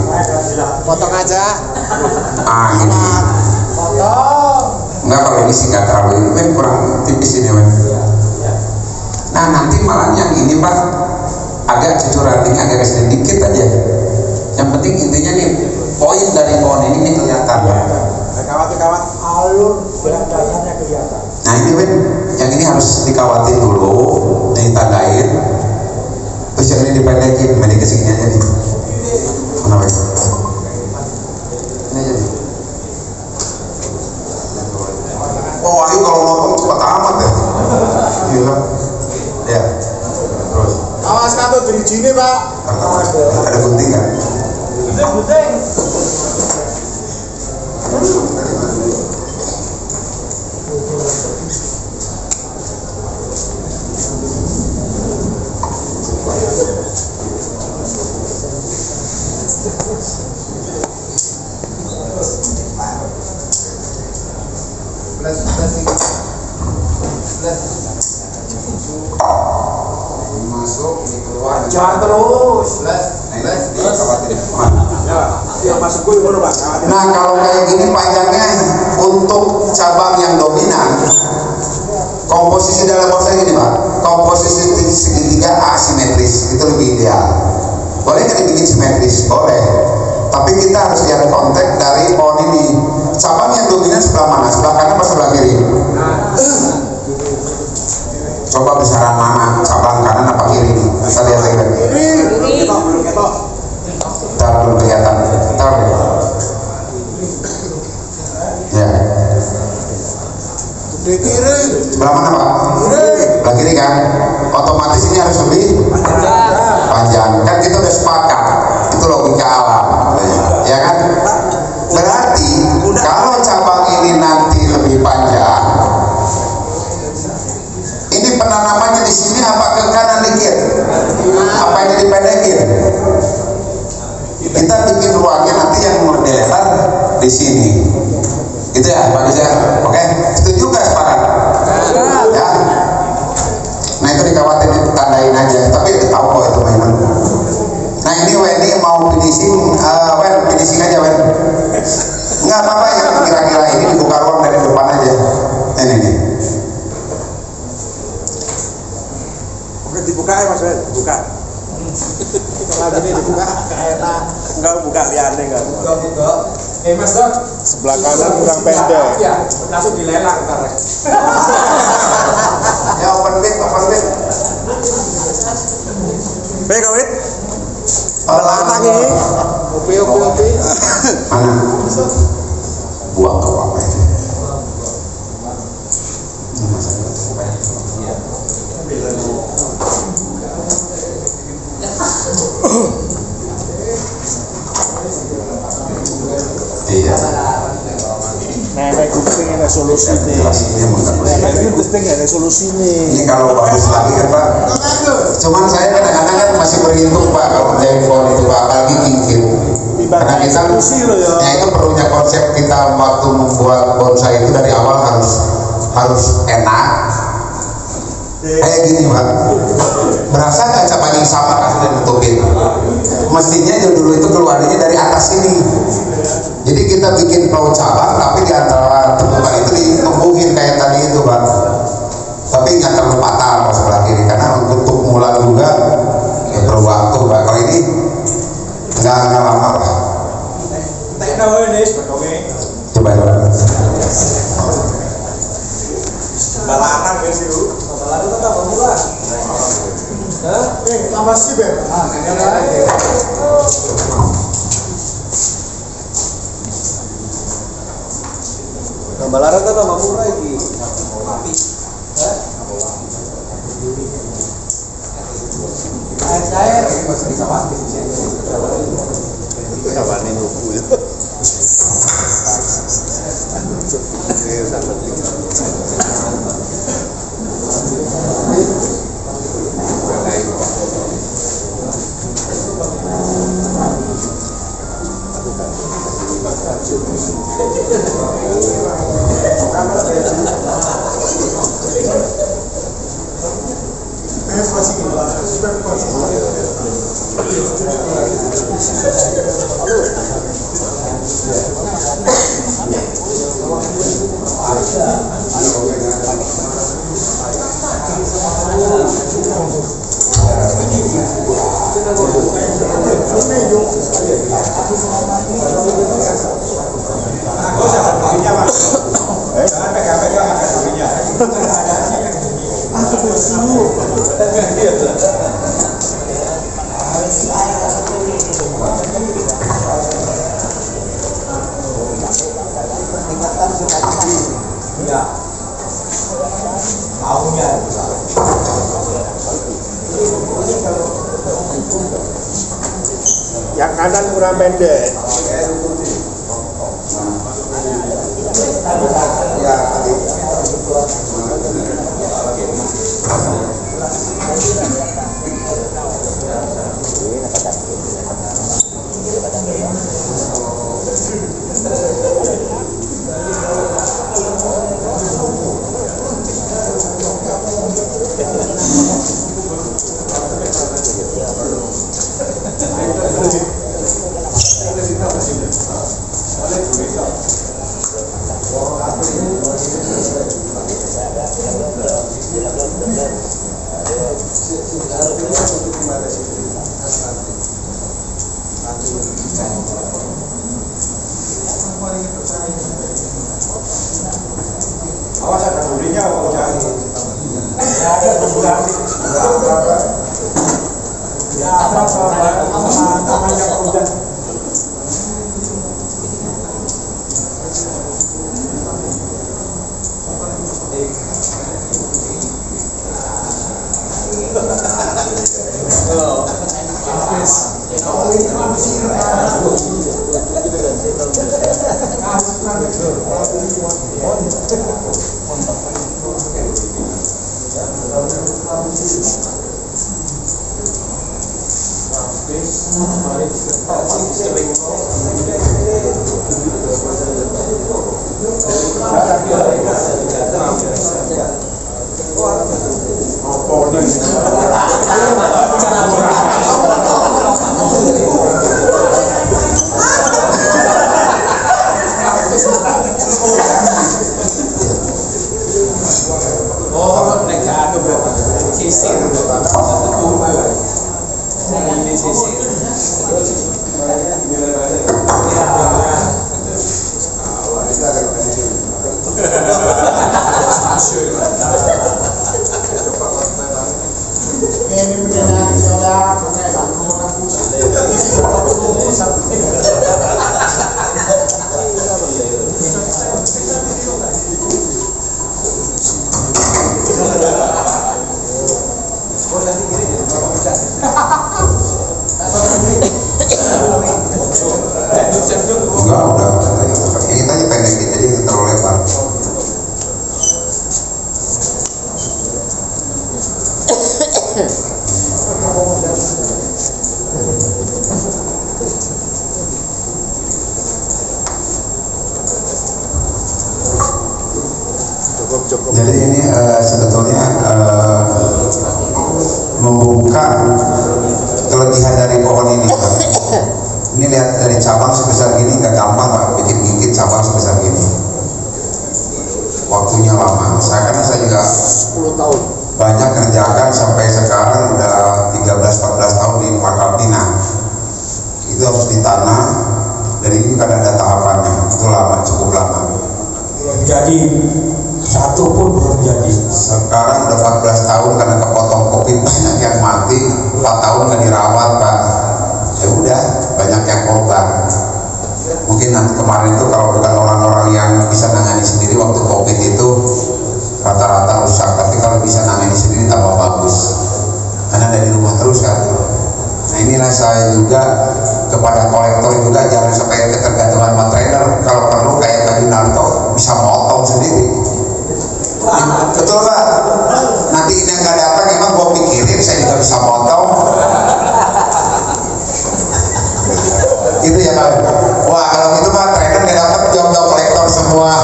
Potong aja. Ah, ini. Enggak, kalau ini sih nggak terlalu, ini kan kurang tipis ini kan. Nah, nanti malah yang ini Pak, agak cucur rantingnya agak sedikit aja. Yang penting intinya nih, poin dari pohon ini kelihatan. Kawan-kawan. alur gerak dasarnya kelihatan. Nah ini Win, yang ini harus dikawatin dulu, ditandain. Terus yang ini dipendekin, pendek ke sini aja nih. Mana Win? Ini aja nih. Oh Ayu kalau motong cepat amat ya. Gila. Ya. Terus. Awas katut dari sini Pak. Ada gunting kan? Gunting. Masuk, ini keluar. Jangan terus. Nah kalau kayak gini panjangnya untuk cabang yang dominan, komposisi dalam borsa gini Pak, komposisi segitiga asimetris itu lebih ideal. Boleh nggak dibikin simetris? Boleh. Tapi kita harus lihat konteks dari pohon ini. Cabang yang dominan sebelah mana? Sebelah kanan atau sebelah kiri? Coba besaran mana? Cabang kanan apa kiri? Kita lihat lagi. Bentar, belum kelihatan. Bentar deh. Ya. Sebelah mana Pak? Sebelah kiri kan? Otomatis ini harus lebih panjang. Kan kita udah sepakat. Itu logika alam. Ya kan? Berarti kalau cabang ini nanti lebih panjang, ini penanamannya di sini apa ke kanan dikit? Apa ini dipendekin? Kita bikin ruangnya nanti yang modeleran di sini. Gitu ya, bagus ya. Oke, setuju nggak sepakat? Ya. Nah itu dikhawatir tandain aja. Tapi tahu kok itu mainan. Nah ini Wendy mau finishing, finishing aja Wen. Nggak apa-apa ya, kira-kira ini dibuka ruang dari depan aja. Ini. Oke, dibuka ya Mas Wen, dibuka. Kalau ini dibuka, enak. Enggak buka liane enggak. Buka. Mas Dok. Sebelah kanan kurang pendek. Ya, langsung dilelang ntar. Ya open mic. Baik kawit. Anak ini. Opi. Mana? Buang ke apa ini? Iya. Nenek kuping ada solusi nih. Nenek kuping ada solusi nih. Ini kalau bagus lagi kan Pak. Cuman saya kadang-kadang kan masih berhitung Pak kalau jengkol itu Pak, apalagi kincir. Karena kita ya itu perlunya konsep kita waktu membuat bonsai itu dari awal harus enak. Kayak gini Pak. Berasa nggak cabang yang sama kan sudah ditutupin. Mestinya dulu itu keluarnya dari atas ini. Jadi kita bikin pohon cabang, tapi di antara tumbuhan itu ditumbuhin kayak tadi itu Pak. Tapi nggak terlalu patah Pak sebelah kiri, karena untuk mulai juga ya perlu waktu Pak. Kalau ini nggak lama Pak. Coba. Balanan guys itu. Balanan itu apa murah? Tambah sih Ben. Balaran kan tambah murah iki. Air masih bisa mati. Kapan ini buku itu? Oh, Iya. Maunya. Yang kanan kurang pendek. Ya, Awas ada durinya kalau jangan. Ya ada berbulan. Ya apa namanya udah. Enggak, udah. Ini tadi pendekin aja, nggak terlalu lebar. Jadi ini sebetulnya membuka kelebihan dari pohon ini, Pak. Ini lihat dari cabang sebesar gini nggak gampang, Pak, bikin gigit cabang sebesar gini. Waktunya lama. Karena saya juga 10 tahun. banyak kerjakan sampai sekarang udah 13-14 tahun di Pangkal Pinang. Itu harus ditanam dan ini kan ada tahapannya. Itu lama, cukup lama. Jadi satu pun belum jadi. Sekarang udah 14 tahun karena kepotong kopi banyak yang mati, 4 tahun nggak dirawat, Pak. Ya udah, banyak yang korban. Mungkin nanti kemarin itu kalau bukan orang-orang yang bisa nangani sendiri waktu COVID itu rata-rata rusak, tapi kalau bisa nangani sendiri tambah bagus karena ada di rumah terus kan. Nah inilah saya juga kepada kolektor juga jangan sampai ketergantungan sama trainer. Kalau perlu kayak Pak Junarto bisa motong sendiri. Betul Pak? Nanti ini yang gak datang emang gue pikirin saya juga bisa motong. Gitu ya Pak. Wah kalau gitu Pak trainer gak dapat job-job kolektor semua.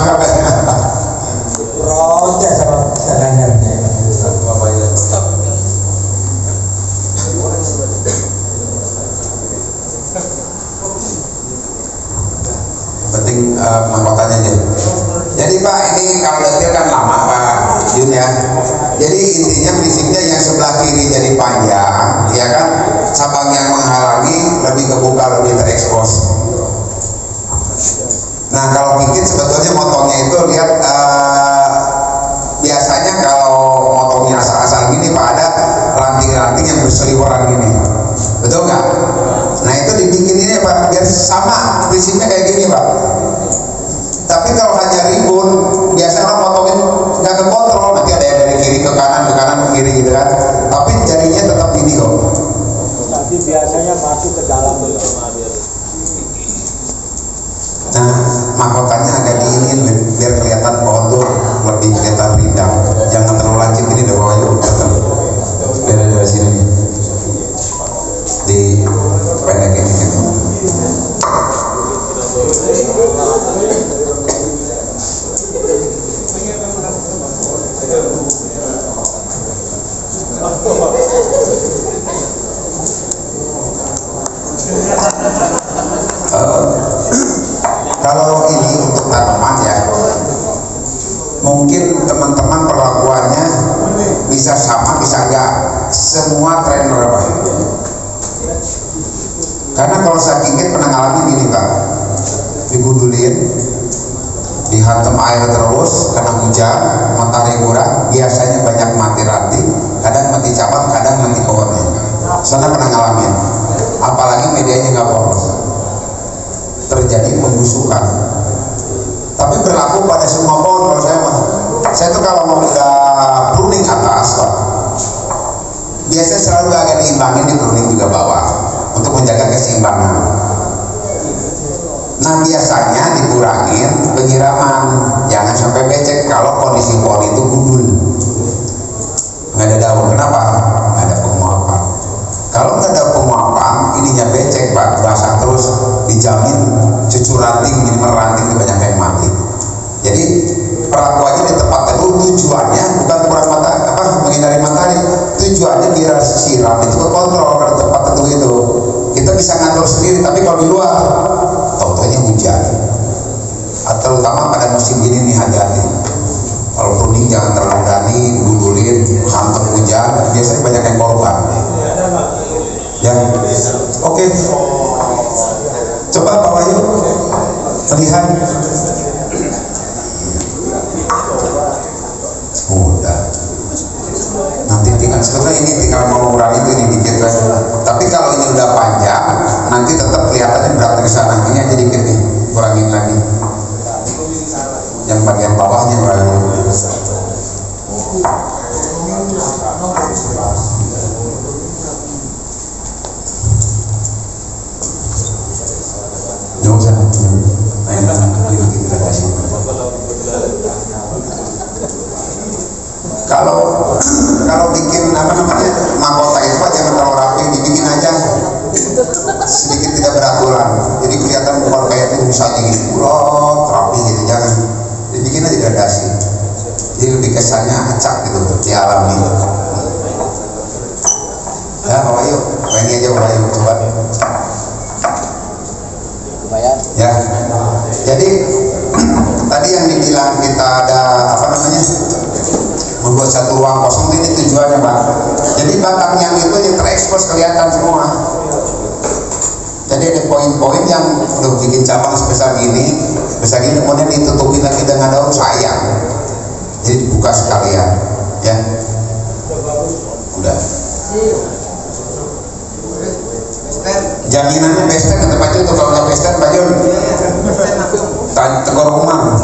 Protes sama jalannya. Penting mahkotanya aja. Jadi Pak ini kalau detail kan lama Pak Jun ya. Jadi intinya prinsipnya yang sebelah kiri jadi panjang, ya kan? Cabang yang menghalangi lebih kebuka, lebih terekspos. Nah kalau bikin sebetulnya motongnya itu lihat biasanya kalau motongnya asal-asal gini Pak ada ranting-ranting yang berseliweran gini, betul nggak? Nah itu dibikin ini Pak biar sama prinsipnya kayak gini Pak. Tapi kalau ditutup-tutupin, dihantam air terus karena hujan, matahari kurang, biasanya banyak mati ranting, kadang mati cabang, kadang mati pohonnya. Sana pernah ngalamin, apalagi medianya nggak polos, terjadi pembusukan. Tapi berlaku pada semua pohon. Kalau saya tuh kalau mau udah pruning atas, Pak, biasanya selalu agak diimbangin di pruning juga bawah untuk menjaga keseimbangan. Nah biasanya dikurangin penyiraman, jangan sampai becek kalau kondisi pohon itu gundul, nggak ada daun. Kenapa? Nggak ada penguapan. Kalau nggak ada penguapan, ininya becek, Pak, basah terus, dijamin cucu ranting, minimal ranting banyak yang mati. Jadi perlakuannya di tempat itu tujuannya bukan kurang menghindari matahari, tujuannya biar siram itu ke kontrol pada tempat itu. Kita bisa ngatur sendiri, tapi kalau di luar contohnya hujan, terutama pada musim ini nih, hati-hati. Kalau pruning jangan terlalu berani, gundulin, hantam hujan, biasanya banyak yang korban. Ya, oke. Coba Pak Wahyu lihat. Udah. Nanti tinggal sebenarnya ini tinggal mengurangi itu ini dikit kan. Tapi kalau ini udah panjang, nanti tetap kelihatannya berat ke sana. Ini aja dikit nih, kurangin lagi. Yang bagian bawahnya kurangin. Nggak usah. Kalau bikin mahkota itu Pak, jangan terlalu rapi, dibikin aja sedikit tidak beraturan, jadi kelihatan bukan kayak itu misalnya gini ulot rapi gitu, jangan, dibikin aja gradasi, jadi lebih kesannya acak gitu, dialami. Ya Pak Wahyu, ini aja Pak Wahyu, coba. Ya, jadi tadi yang dibilang kita ada membuat satu ruang kosong, ini tujuannya Pak. Jadi batang yang itu yang terekspos kelihatan semua. Jadi ada poin-poin yang udah bikin cabang sebesar gini, kemudian ditutupin lagi dengan daun, sayang. Jadi dibuka sekalian, ya. Udah. Jaminannya Besten kata Pak Jun, kalau nggak Besten Pak Jun tegur rumah.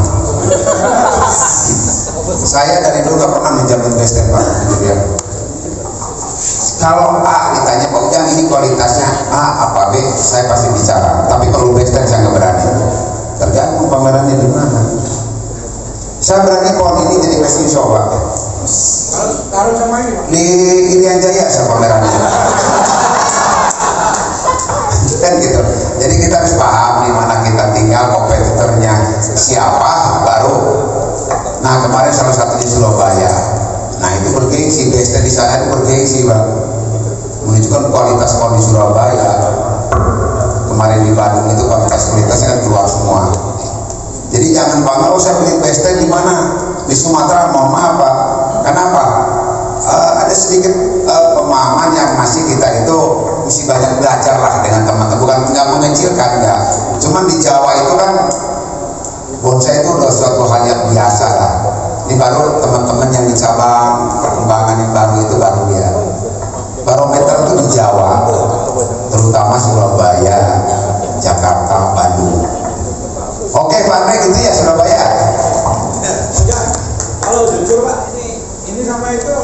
Saya dari dulu nggak pernah menjamin Besten Pak. Kalau A ditanya Pak Ujang ini kualitasnya A apa B, saya pasti bicara. Tapi kalau Besten saya nggak berani. Tergantung pamerannya di mana. Saya berani pohon ini jadi Besten Show Pak. Kalau sama ini Pak? Di Irian Jaya saya pamerannya. Kan gitu. Jadi kita harus paham di mana kita tinggal, kompetitornya siapa, baru. Nah kemarin salah satunya Surabaya. Nah itu bergengsi, Besten di sana itu bergengsi Bang, menunjukkan kualitas pohon di Surabaya. Kemarin di Bandung itu kualitasnya kan keluar semua. Jadi jangan bangga, oh saya beli Besten di mana? Di Sumatera, mohon maaf Pak. Kenapa? Ada sedikit pemahaman yang masih kita itu mesti banyak belajar lah dengan teman-teman. Bukan nggak mengecilkan, nggak. Cuman di Jawa itu kan bonsai itu udah suatu hal yang biasa lah. Ini baru teman-teman yang di cabang perkembangan yang baru itu baru ya. Barometer itu di Jawa, terutama Surabaya, Jakarta, Bandung. Oke Pak Andre gitu ya Surabaya. Kalau jujur Pak, ini sama itu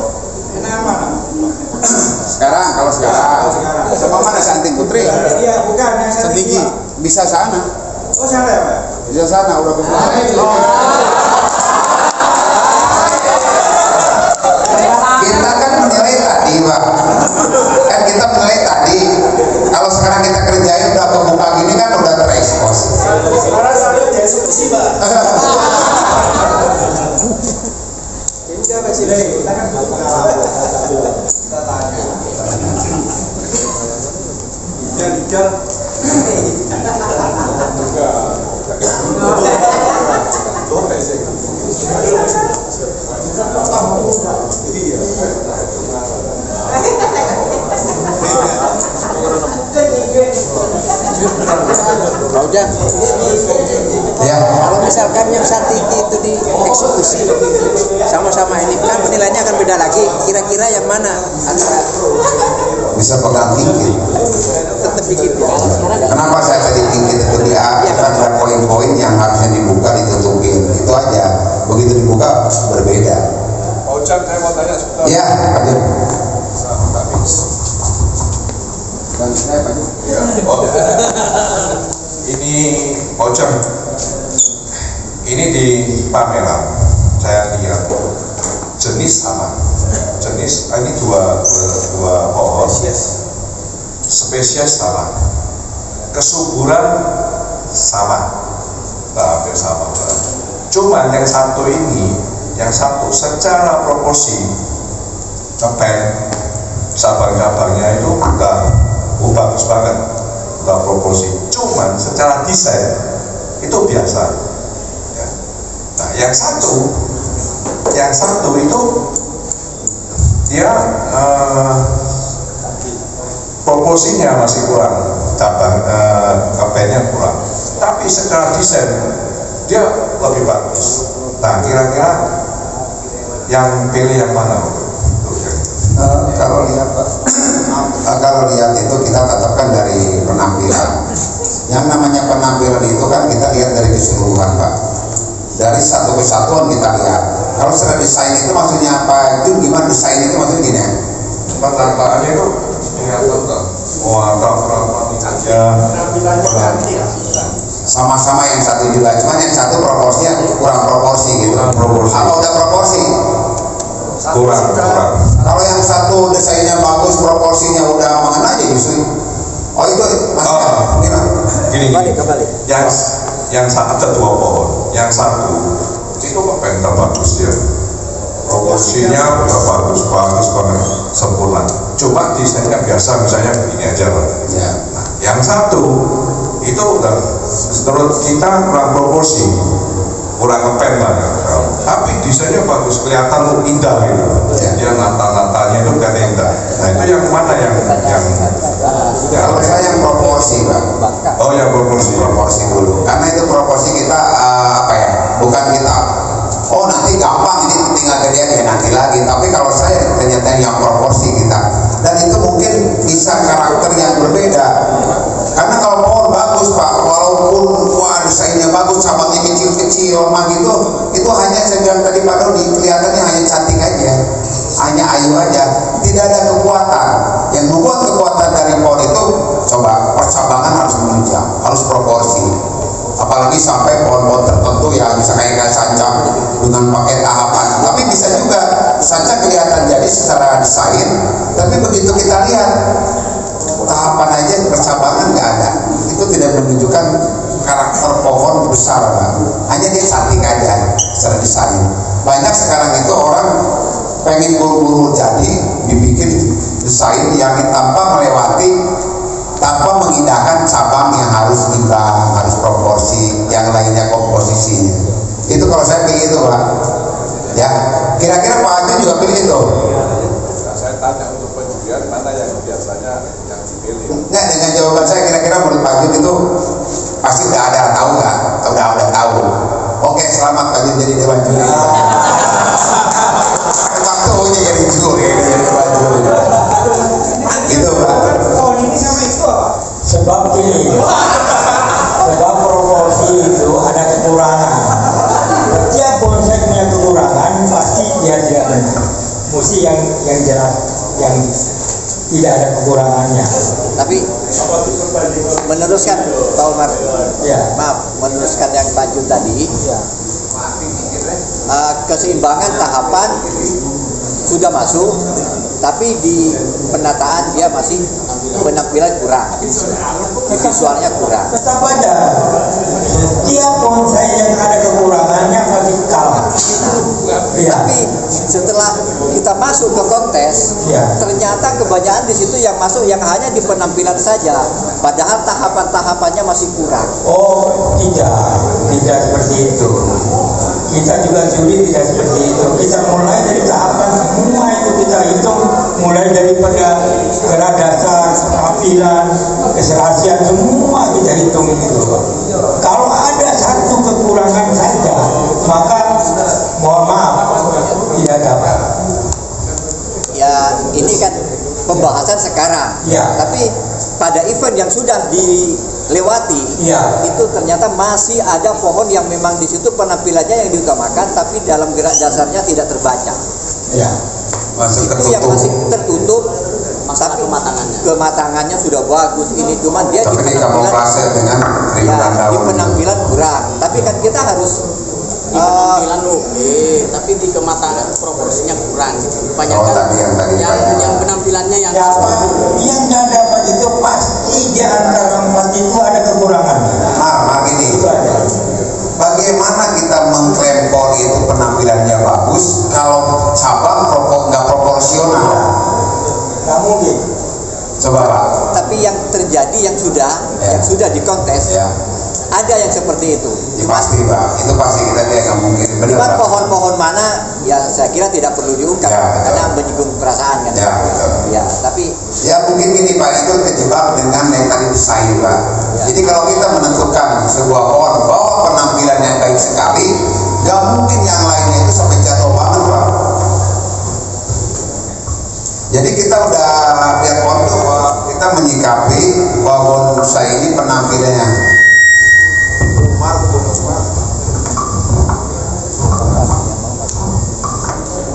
enak mana? Kalau sekarang sama mana Santing Putri? Iya, bukan yang Sedikit bisa sana. Oh sana ya Pak? Bisa sana udah bisa. Kita kan menilai tadi Pak, kan kita menilai tadi. Kalau sekarang kita kerjain udah kebuka gini kan udah terekspos. Karena saya jadi eksekusi Pak. Ini siapa sih? Kita kan kita tanya. Hijau. Ya, dengan yang saat itu dieksekusi sama-sama ini kan penilaiannya akan beda lagi. Kira-kira yang mana antara bisa pegang tinggi. tetap dikit ya? Kenapa saya tadi tinggi itu dia kan ada poin-poin yang harusnya dibuka ditutupin, itu aja. Begitu dibuka berbeda. Pak Ujang, saya mau tanya sebentar. Ya, lanjut. Dan saya Pak Ujang. Ya, ini Ojek. Ini di pameran saya lihat jenis sama. Jenis ini dua pohon. Spesies sama. Kesuburan sama. Hampir sama. Cuman yang satu ini, yang satu secara proporsi ngepen cabang-cabangnya itu udah bagus banget, udah proporsi. Cuman secara desain itu biasa. Ya. Nah, yang satu itu dia proporsinya masih kurang, cabang kepennya kurang. Tapi secara desain dia lebih bagus. Nah, kira-kira yang pilih yang mana? Kalau lihat Pak, kalau lihat itu kita tetapkan dari penampilan. Yang namanya penampilan itu kan kita lihat dari keseluruhan Pak. Dari satu kesatuan kita lihat. Kalau secara desain itu maksudnya apa? Itu gimana desain itu maksudnya gini? Penataannya itu Sama-sama yang satu juga, cuman yang satu proporsinya kurang proporsi gitu. Kalau udah proporsi kurang. Kalau yang satu desainnya bagus, proporsinya udah mengena aja justru. Oh itu masih gini. Yang satu ada dua pohon. Yang satu itu kepen terbagus dia. Proporsinya udah bagus banget, sempurna. Cuma desainnya biasa, misalnya begini aja lah. Ya. Nah, yang satu itu udah menurut kita kurang proporsi, kurang ngepen lah. Tapi desainnya bagus, kelihatan indah gitu. Dia nata-natanya itu kelihatan indah. Nah itu yang mana yang kalau saya yang proporsi Pak. Oh yang proporsi dulu. Karena itu proporsi kita bukan kita. Oh nanti gampang ini tinggal gedean ya nanti lagi. Tapi kalau saya ternyata yang proporsi kita. Dan itu mungkin bisa karakter yang berbeda. Karena kalau pohon bagus Pak, walaupun desainnya bagus, cabangnya kecil-kecil, gitu, itu hanya saya bilang tadi Pak Dodi, kelihatannya hanya cantik aja, hanya ayu aja, tidak ada kekuatan. Yang membuat kekuatan dari pohon itu, coba percabangan harus menunjang, harus proporsi. Apalagi sampai pohon-pohon tertentu ya bisa kayak sancang dengan pakai tahapan. Tapi bisa juga sancang kelihatan jadi secara desain, tapi begitu kita lihat tahapan aja percabangan nggak ada, itu tidak menunjukkan karakter pohon besar Pak. Hanya dia cantik aja secara desain. Banyak sekarang itu orang pengen buru-buru jadi dibikin desain yang tanpa mengindahkan cabang yang harus indah, harus proporsi, yang lainnya komposisinya. Itu kalau saya pilih itu Pak. Ya, kira-kira Pak Ajun juga pilih itu. Saya tanya untuk penjudian mana yang biasanya yang dipilih? Nggak, dengan jawaban saya kira-kira menurut Pak Ajun itu pasti udah ada, tahu nggak? Udah tahu. Oke, selamat Pak Ajun jadi dewan juri. Waktunya jadi juri, jadi dewan juri. Gitu Pak. Oh ini sama itu apa? Sebab ini, sebab proporsi itu ada kekurangan. Setiap bonsai punya kekurangan, pasti dia tidak benar. Mesti yang jelas, yang tidak ada kekurangannya. Tapi meneruskan Pak Umar, Ya. maaf, meneruskan yang Pak Jun tadi, Ya. keseimbangan tahapan sudah masuk, tapi di penataan dia masih penampilan kurang, visualnya kurang. Tetap aja, setiap bonsai yang ada kekurangannya pasti kalah. Ya. Tapi setelah kita masuk ke kontes, Ya. ternyata kebanyakan di situ yang masuk yang hanya di penampilan saja, padahal tahapan-tahapannya masih kurang. Oh tidak seperti itu. Kita juga juri tidak seperti itu. Kita mulai dari tahapan semua itu kita hitung, mulai daripada gerak dasar, penampilan, keserasian semua kita hitung itu. Kalau ada satu kekurangan saja, event yang sudah dilewati, itu ternyata masih ada pohon yang memang di situ penampilannya yang diutamakan, tapi dalam gerak dasarnya tidak terbaca. Masih Itu yang masih tertutup. Masalah Tapi kematangannya sudah bagus ini, cuma dia tapi di di kamuflase dengan ribuan di daun. penampilan kurang. Tapi kan kita harus di penampilan oke, tapi di kematangan proporsinya kurang gitu. Kebanyakan tadi yang yang penampilannya yang yang nggak dapat itu pasti di antara 4 itu ada kekurangan. Nah, gini, bagaimana kita mengklaim pohon itu penampilannya bagus kalau cabang nggak proporsional? Nggak mungkin. Coba Pak. tapi yang terjadi yang sudah dikontes ada yang seperti itu. Pasti Pak, itu pasti kita dia nggak mungkin. Cuma pohon-pohon mana ya saya kira tidak perlu diungkap karena menyinggung perasaan kan. Tapi ya mungkin ini Pak, itu terjebak dengan yang tadi pesaing Pak. Jadi kalau kita menentukan sebuah pohon bahwa penampilannya baik sekali, nggak mungkin yang lainnya itu sampai jatuh banget Pak. Jadi kita udah lihat pohon itu, kita menyikapi bahwa bonsai ini penampilannya.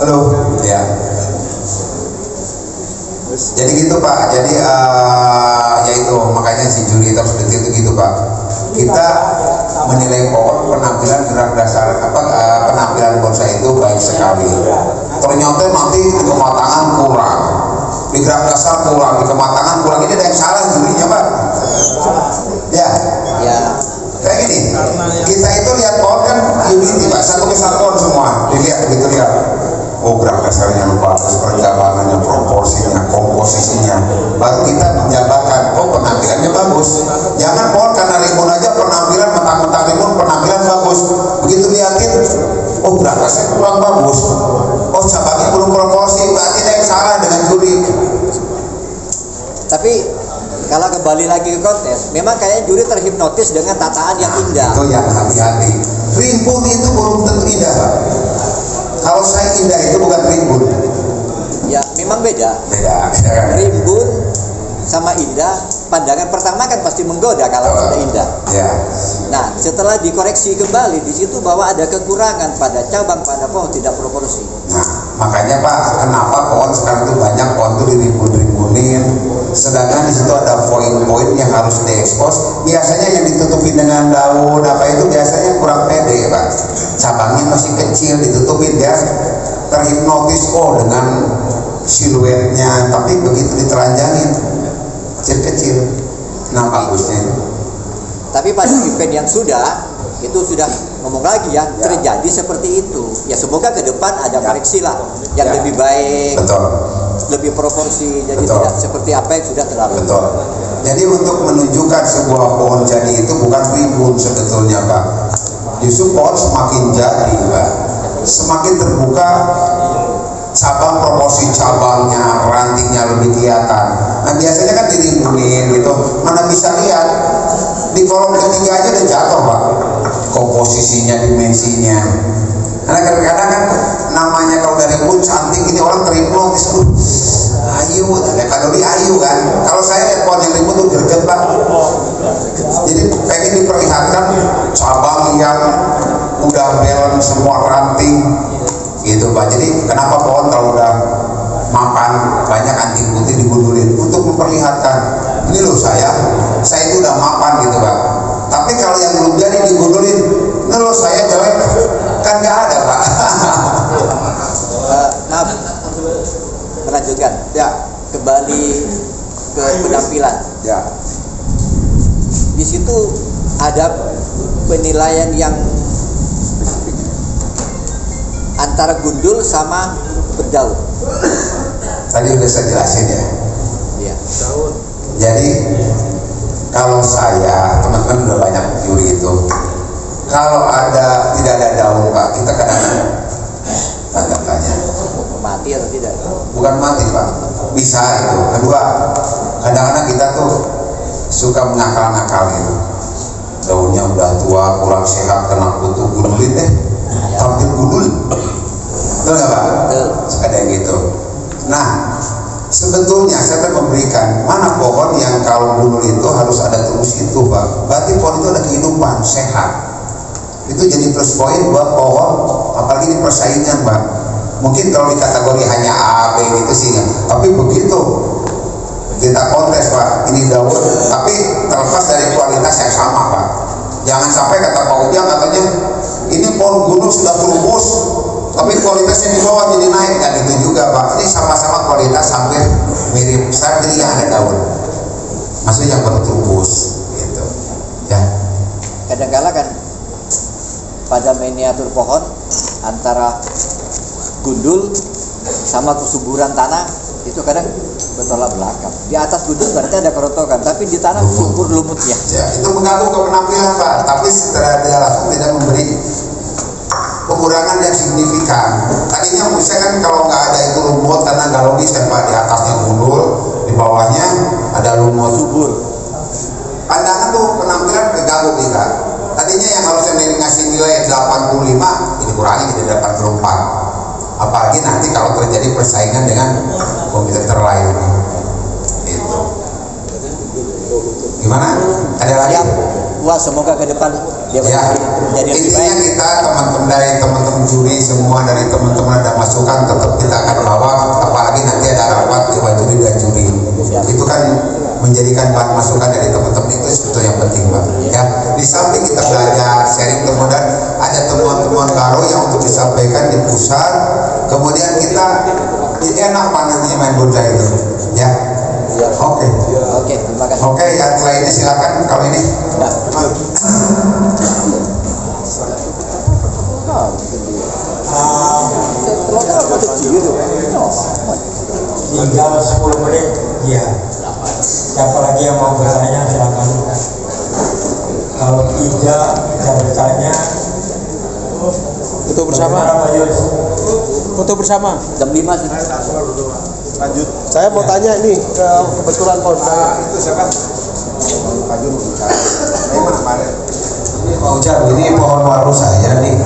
Halo, ya. Jadi gitu Pak. Jadi ya itu makanya si juri harus detil gitu Pak. Kita menilai pohon penampilan gerak dasar penampilan bonsai itu baik sekali. Ternyata nanti di kematangan kurang, di gerak dasar kurang, di kematangan kurang. Ini ada yang salah jurinya Pak. Ya. Kayak gini, kita itu lihat pohon kan unity Pak, satu kesatuan semua. Dilihat begitu lihat. Oh gerak dasarnya bagus, perjalanannya, proporsinya, komposisinya. Baru kita menjabarkan, oh penampilannya bagus. Jangan pohon karena rimbun aja penampilan, mentang-mentang rimbun penampilan bagus. Begitu liatin, oh gerak dasarnya kurang bagus. Oh cabangnya belum proporsi, berarti ada yang salah dengan juri. Tapi kalau kembali lagi ke kontes, memang kayaknya juri terhipnotis dengan tataan yang indah. Itu yang hati-hati. Rimbun itu belum tentu indah Pak. Kalau saya indah itu bukan rimbun. Ya memang beda. Beda. Rimbun sama indah, pandangan pertama kan pasti menggoda kalau sudah indah. Nah setelah dikoreksi kembali di situ bahwa ada kekurangan pada cabang, pada pohon tidak proporsi. Nah makanya Pak, kenapa pohon sekarang itu banyak pohon itu dirimbun-rimbunin, sedangkan di situ ada poin-poin yang harus diekspos. Biasanya yang ditutupi dengan daun apa itu biasanya kurang pede Pak. Cabangnya masih kecil, ditutupin dia terhipnotis dengan siluetnya, tapi begitu ditelanjangin kecil-kecil. Nah bagusnya. Tapi pada event yang sudah ngomong lagi terjadi seperti itu. Ya semoga ke depan ada koreksi lah yang lebih baik. Betul. Lebih proporsi, jadi tidak seperti apa yang sudah terlalu. Betul. Jadi untuk menunjukkan sebuah pohon jadi itu bukan rimbun sebetulnya Pak. Justru pohon semakin jadi Pak, semakin terbuka cabang, proporsi cabangnya, rantingnya lebih kelihatan. Nah biasanya kan dirimbunin gitu, mana bisa lihat di kolom ketiga aja udah jatuh Pak, komposisinya, dimensinya. Karena kadang-kadang kan namanya kalau dari rimbun cantik ini orang terhipnotis, ayu, kalau di ayu kan. Kalau saya lihat pohon yang rimbun tuh gerget Pak. Jadi pengen diperlihatkan cabang yang udah balance semua ranting gitu Pak. Jadi kenapa pohon kalau udah mapan banyak anting putih digundulin untuk memperlihatkan ini loh saya itu udah mapan gitu Pak. Tapi kalau yang belum jadi digundulin, ini loh saya jelek, kan nggak ada Pak. Maaf, melanjutkan kembali ke penampilan. Di situ ada penilaian yang antara gundul sama berdaun. Tadi udah saya jelasin ya. Jadi kalau saya, teman-teman udah banyak juri itu, kalau tidak ada daun Pak, kita kadang-kadang tanya mati atau tidak? Bukan mati Pak, bisa itu. Kedua, kadang-kadang kita tuh suka mengakal-ngakalin. Daunnya udah tua, kurang sehat, kena kutu, gundulin deh, tampil gundul. Betul nggak Pak? Ada yang gitu. Nah, sebetulnya saya memberikan mana pohon pohon yang kalau gundul itu harus ada terus itu Pak. Berarti pohon itu ada kehidupan, sehat. Itu jadi plus poin buat pohon, apalagi di persaingan Pak. Mungkin kalau di kategori hanya A, B gitu sih, tapi begitu kita kontes Pak, ini daun, tapi terlepas dari kualitas yang sama Pak. Jangan sampai kata Pak Ujang katanya ini pohon gunung sudah terubus, tapi kualitasnya di bawah jadi naik, kan itu juga Pak. Ini sama-sama kualitas hampir mirip, saya beli yang ada daun, maksudnya yang baru terubus, gitu. Ya. Kadang-kala kan pada miniatur pohon antara gundul sama kesuburan tanah itu kadang bertolak belakang. Di atas gundul berarti ada kerontokan, tapi di tanah subur lumutnya. Ya, itu mengganggu ke penampilan Pak. Tapi setelah dia langsung tidak memberi pengurangan yang signifikan. Tadinya misalkan kalau nggak ada itu lumut karena nggak logis kan Pak, di atasnya gundul, di bawahnya ada lumut subur. Pandangan tuh penampilan keganggu kita. Tadinya yang harusnya ngasih nilai 85 ini kurangi jadi 84. Apalagi nanti kalau terjadi persaingan dengan kompetitor lain. Itu. Gimana? Ada lagi? Wah, semoga ke depan dia jadi lebih baik. Kita teman-teman juri semua, dari teman-teman ada masukan, tetap kita akan bawa. Apalagi nanti ada rapat ketua juri dan juri. Itu kan menjadikan bahan masukan dari teman-teman, itu sebetulnya yang penting Pak. Ya, di samping kita belajar sharing, kemudian ada temuan-temuan baru yang untuk disampaikan di pusat. Kemudian kita enak Pak nantinya main Bunda itu. Ya. Oke. Oke, terima kasih. Oke, yang lainnya silakan kalau ini. Tinggal 10 menit. Iya. Siapa lagi yang mau bertanya silakan. Kalau tidak bisa bertanya. Foto bersama. Foto bersama. Jam 5 sih. Lanjut. Saya mau tanya ini kebetulan pohon saya. Itu siapa? Pak Ujang, ini pohon waru saya nih.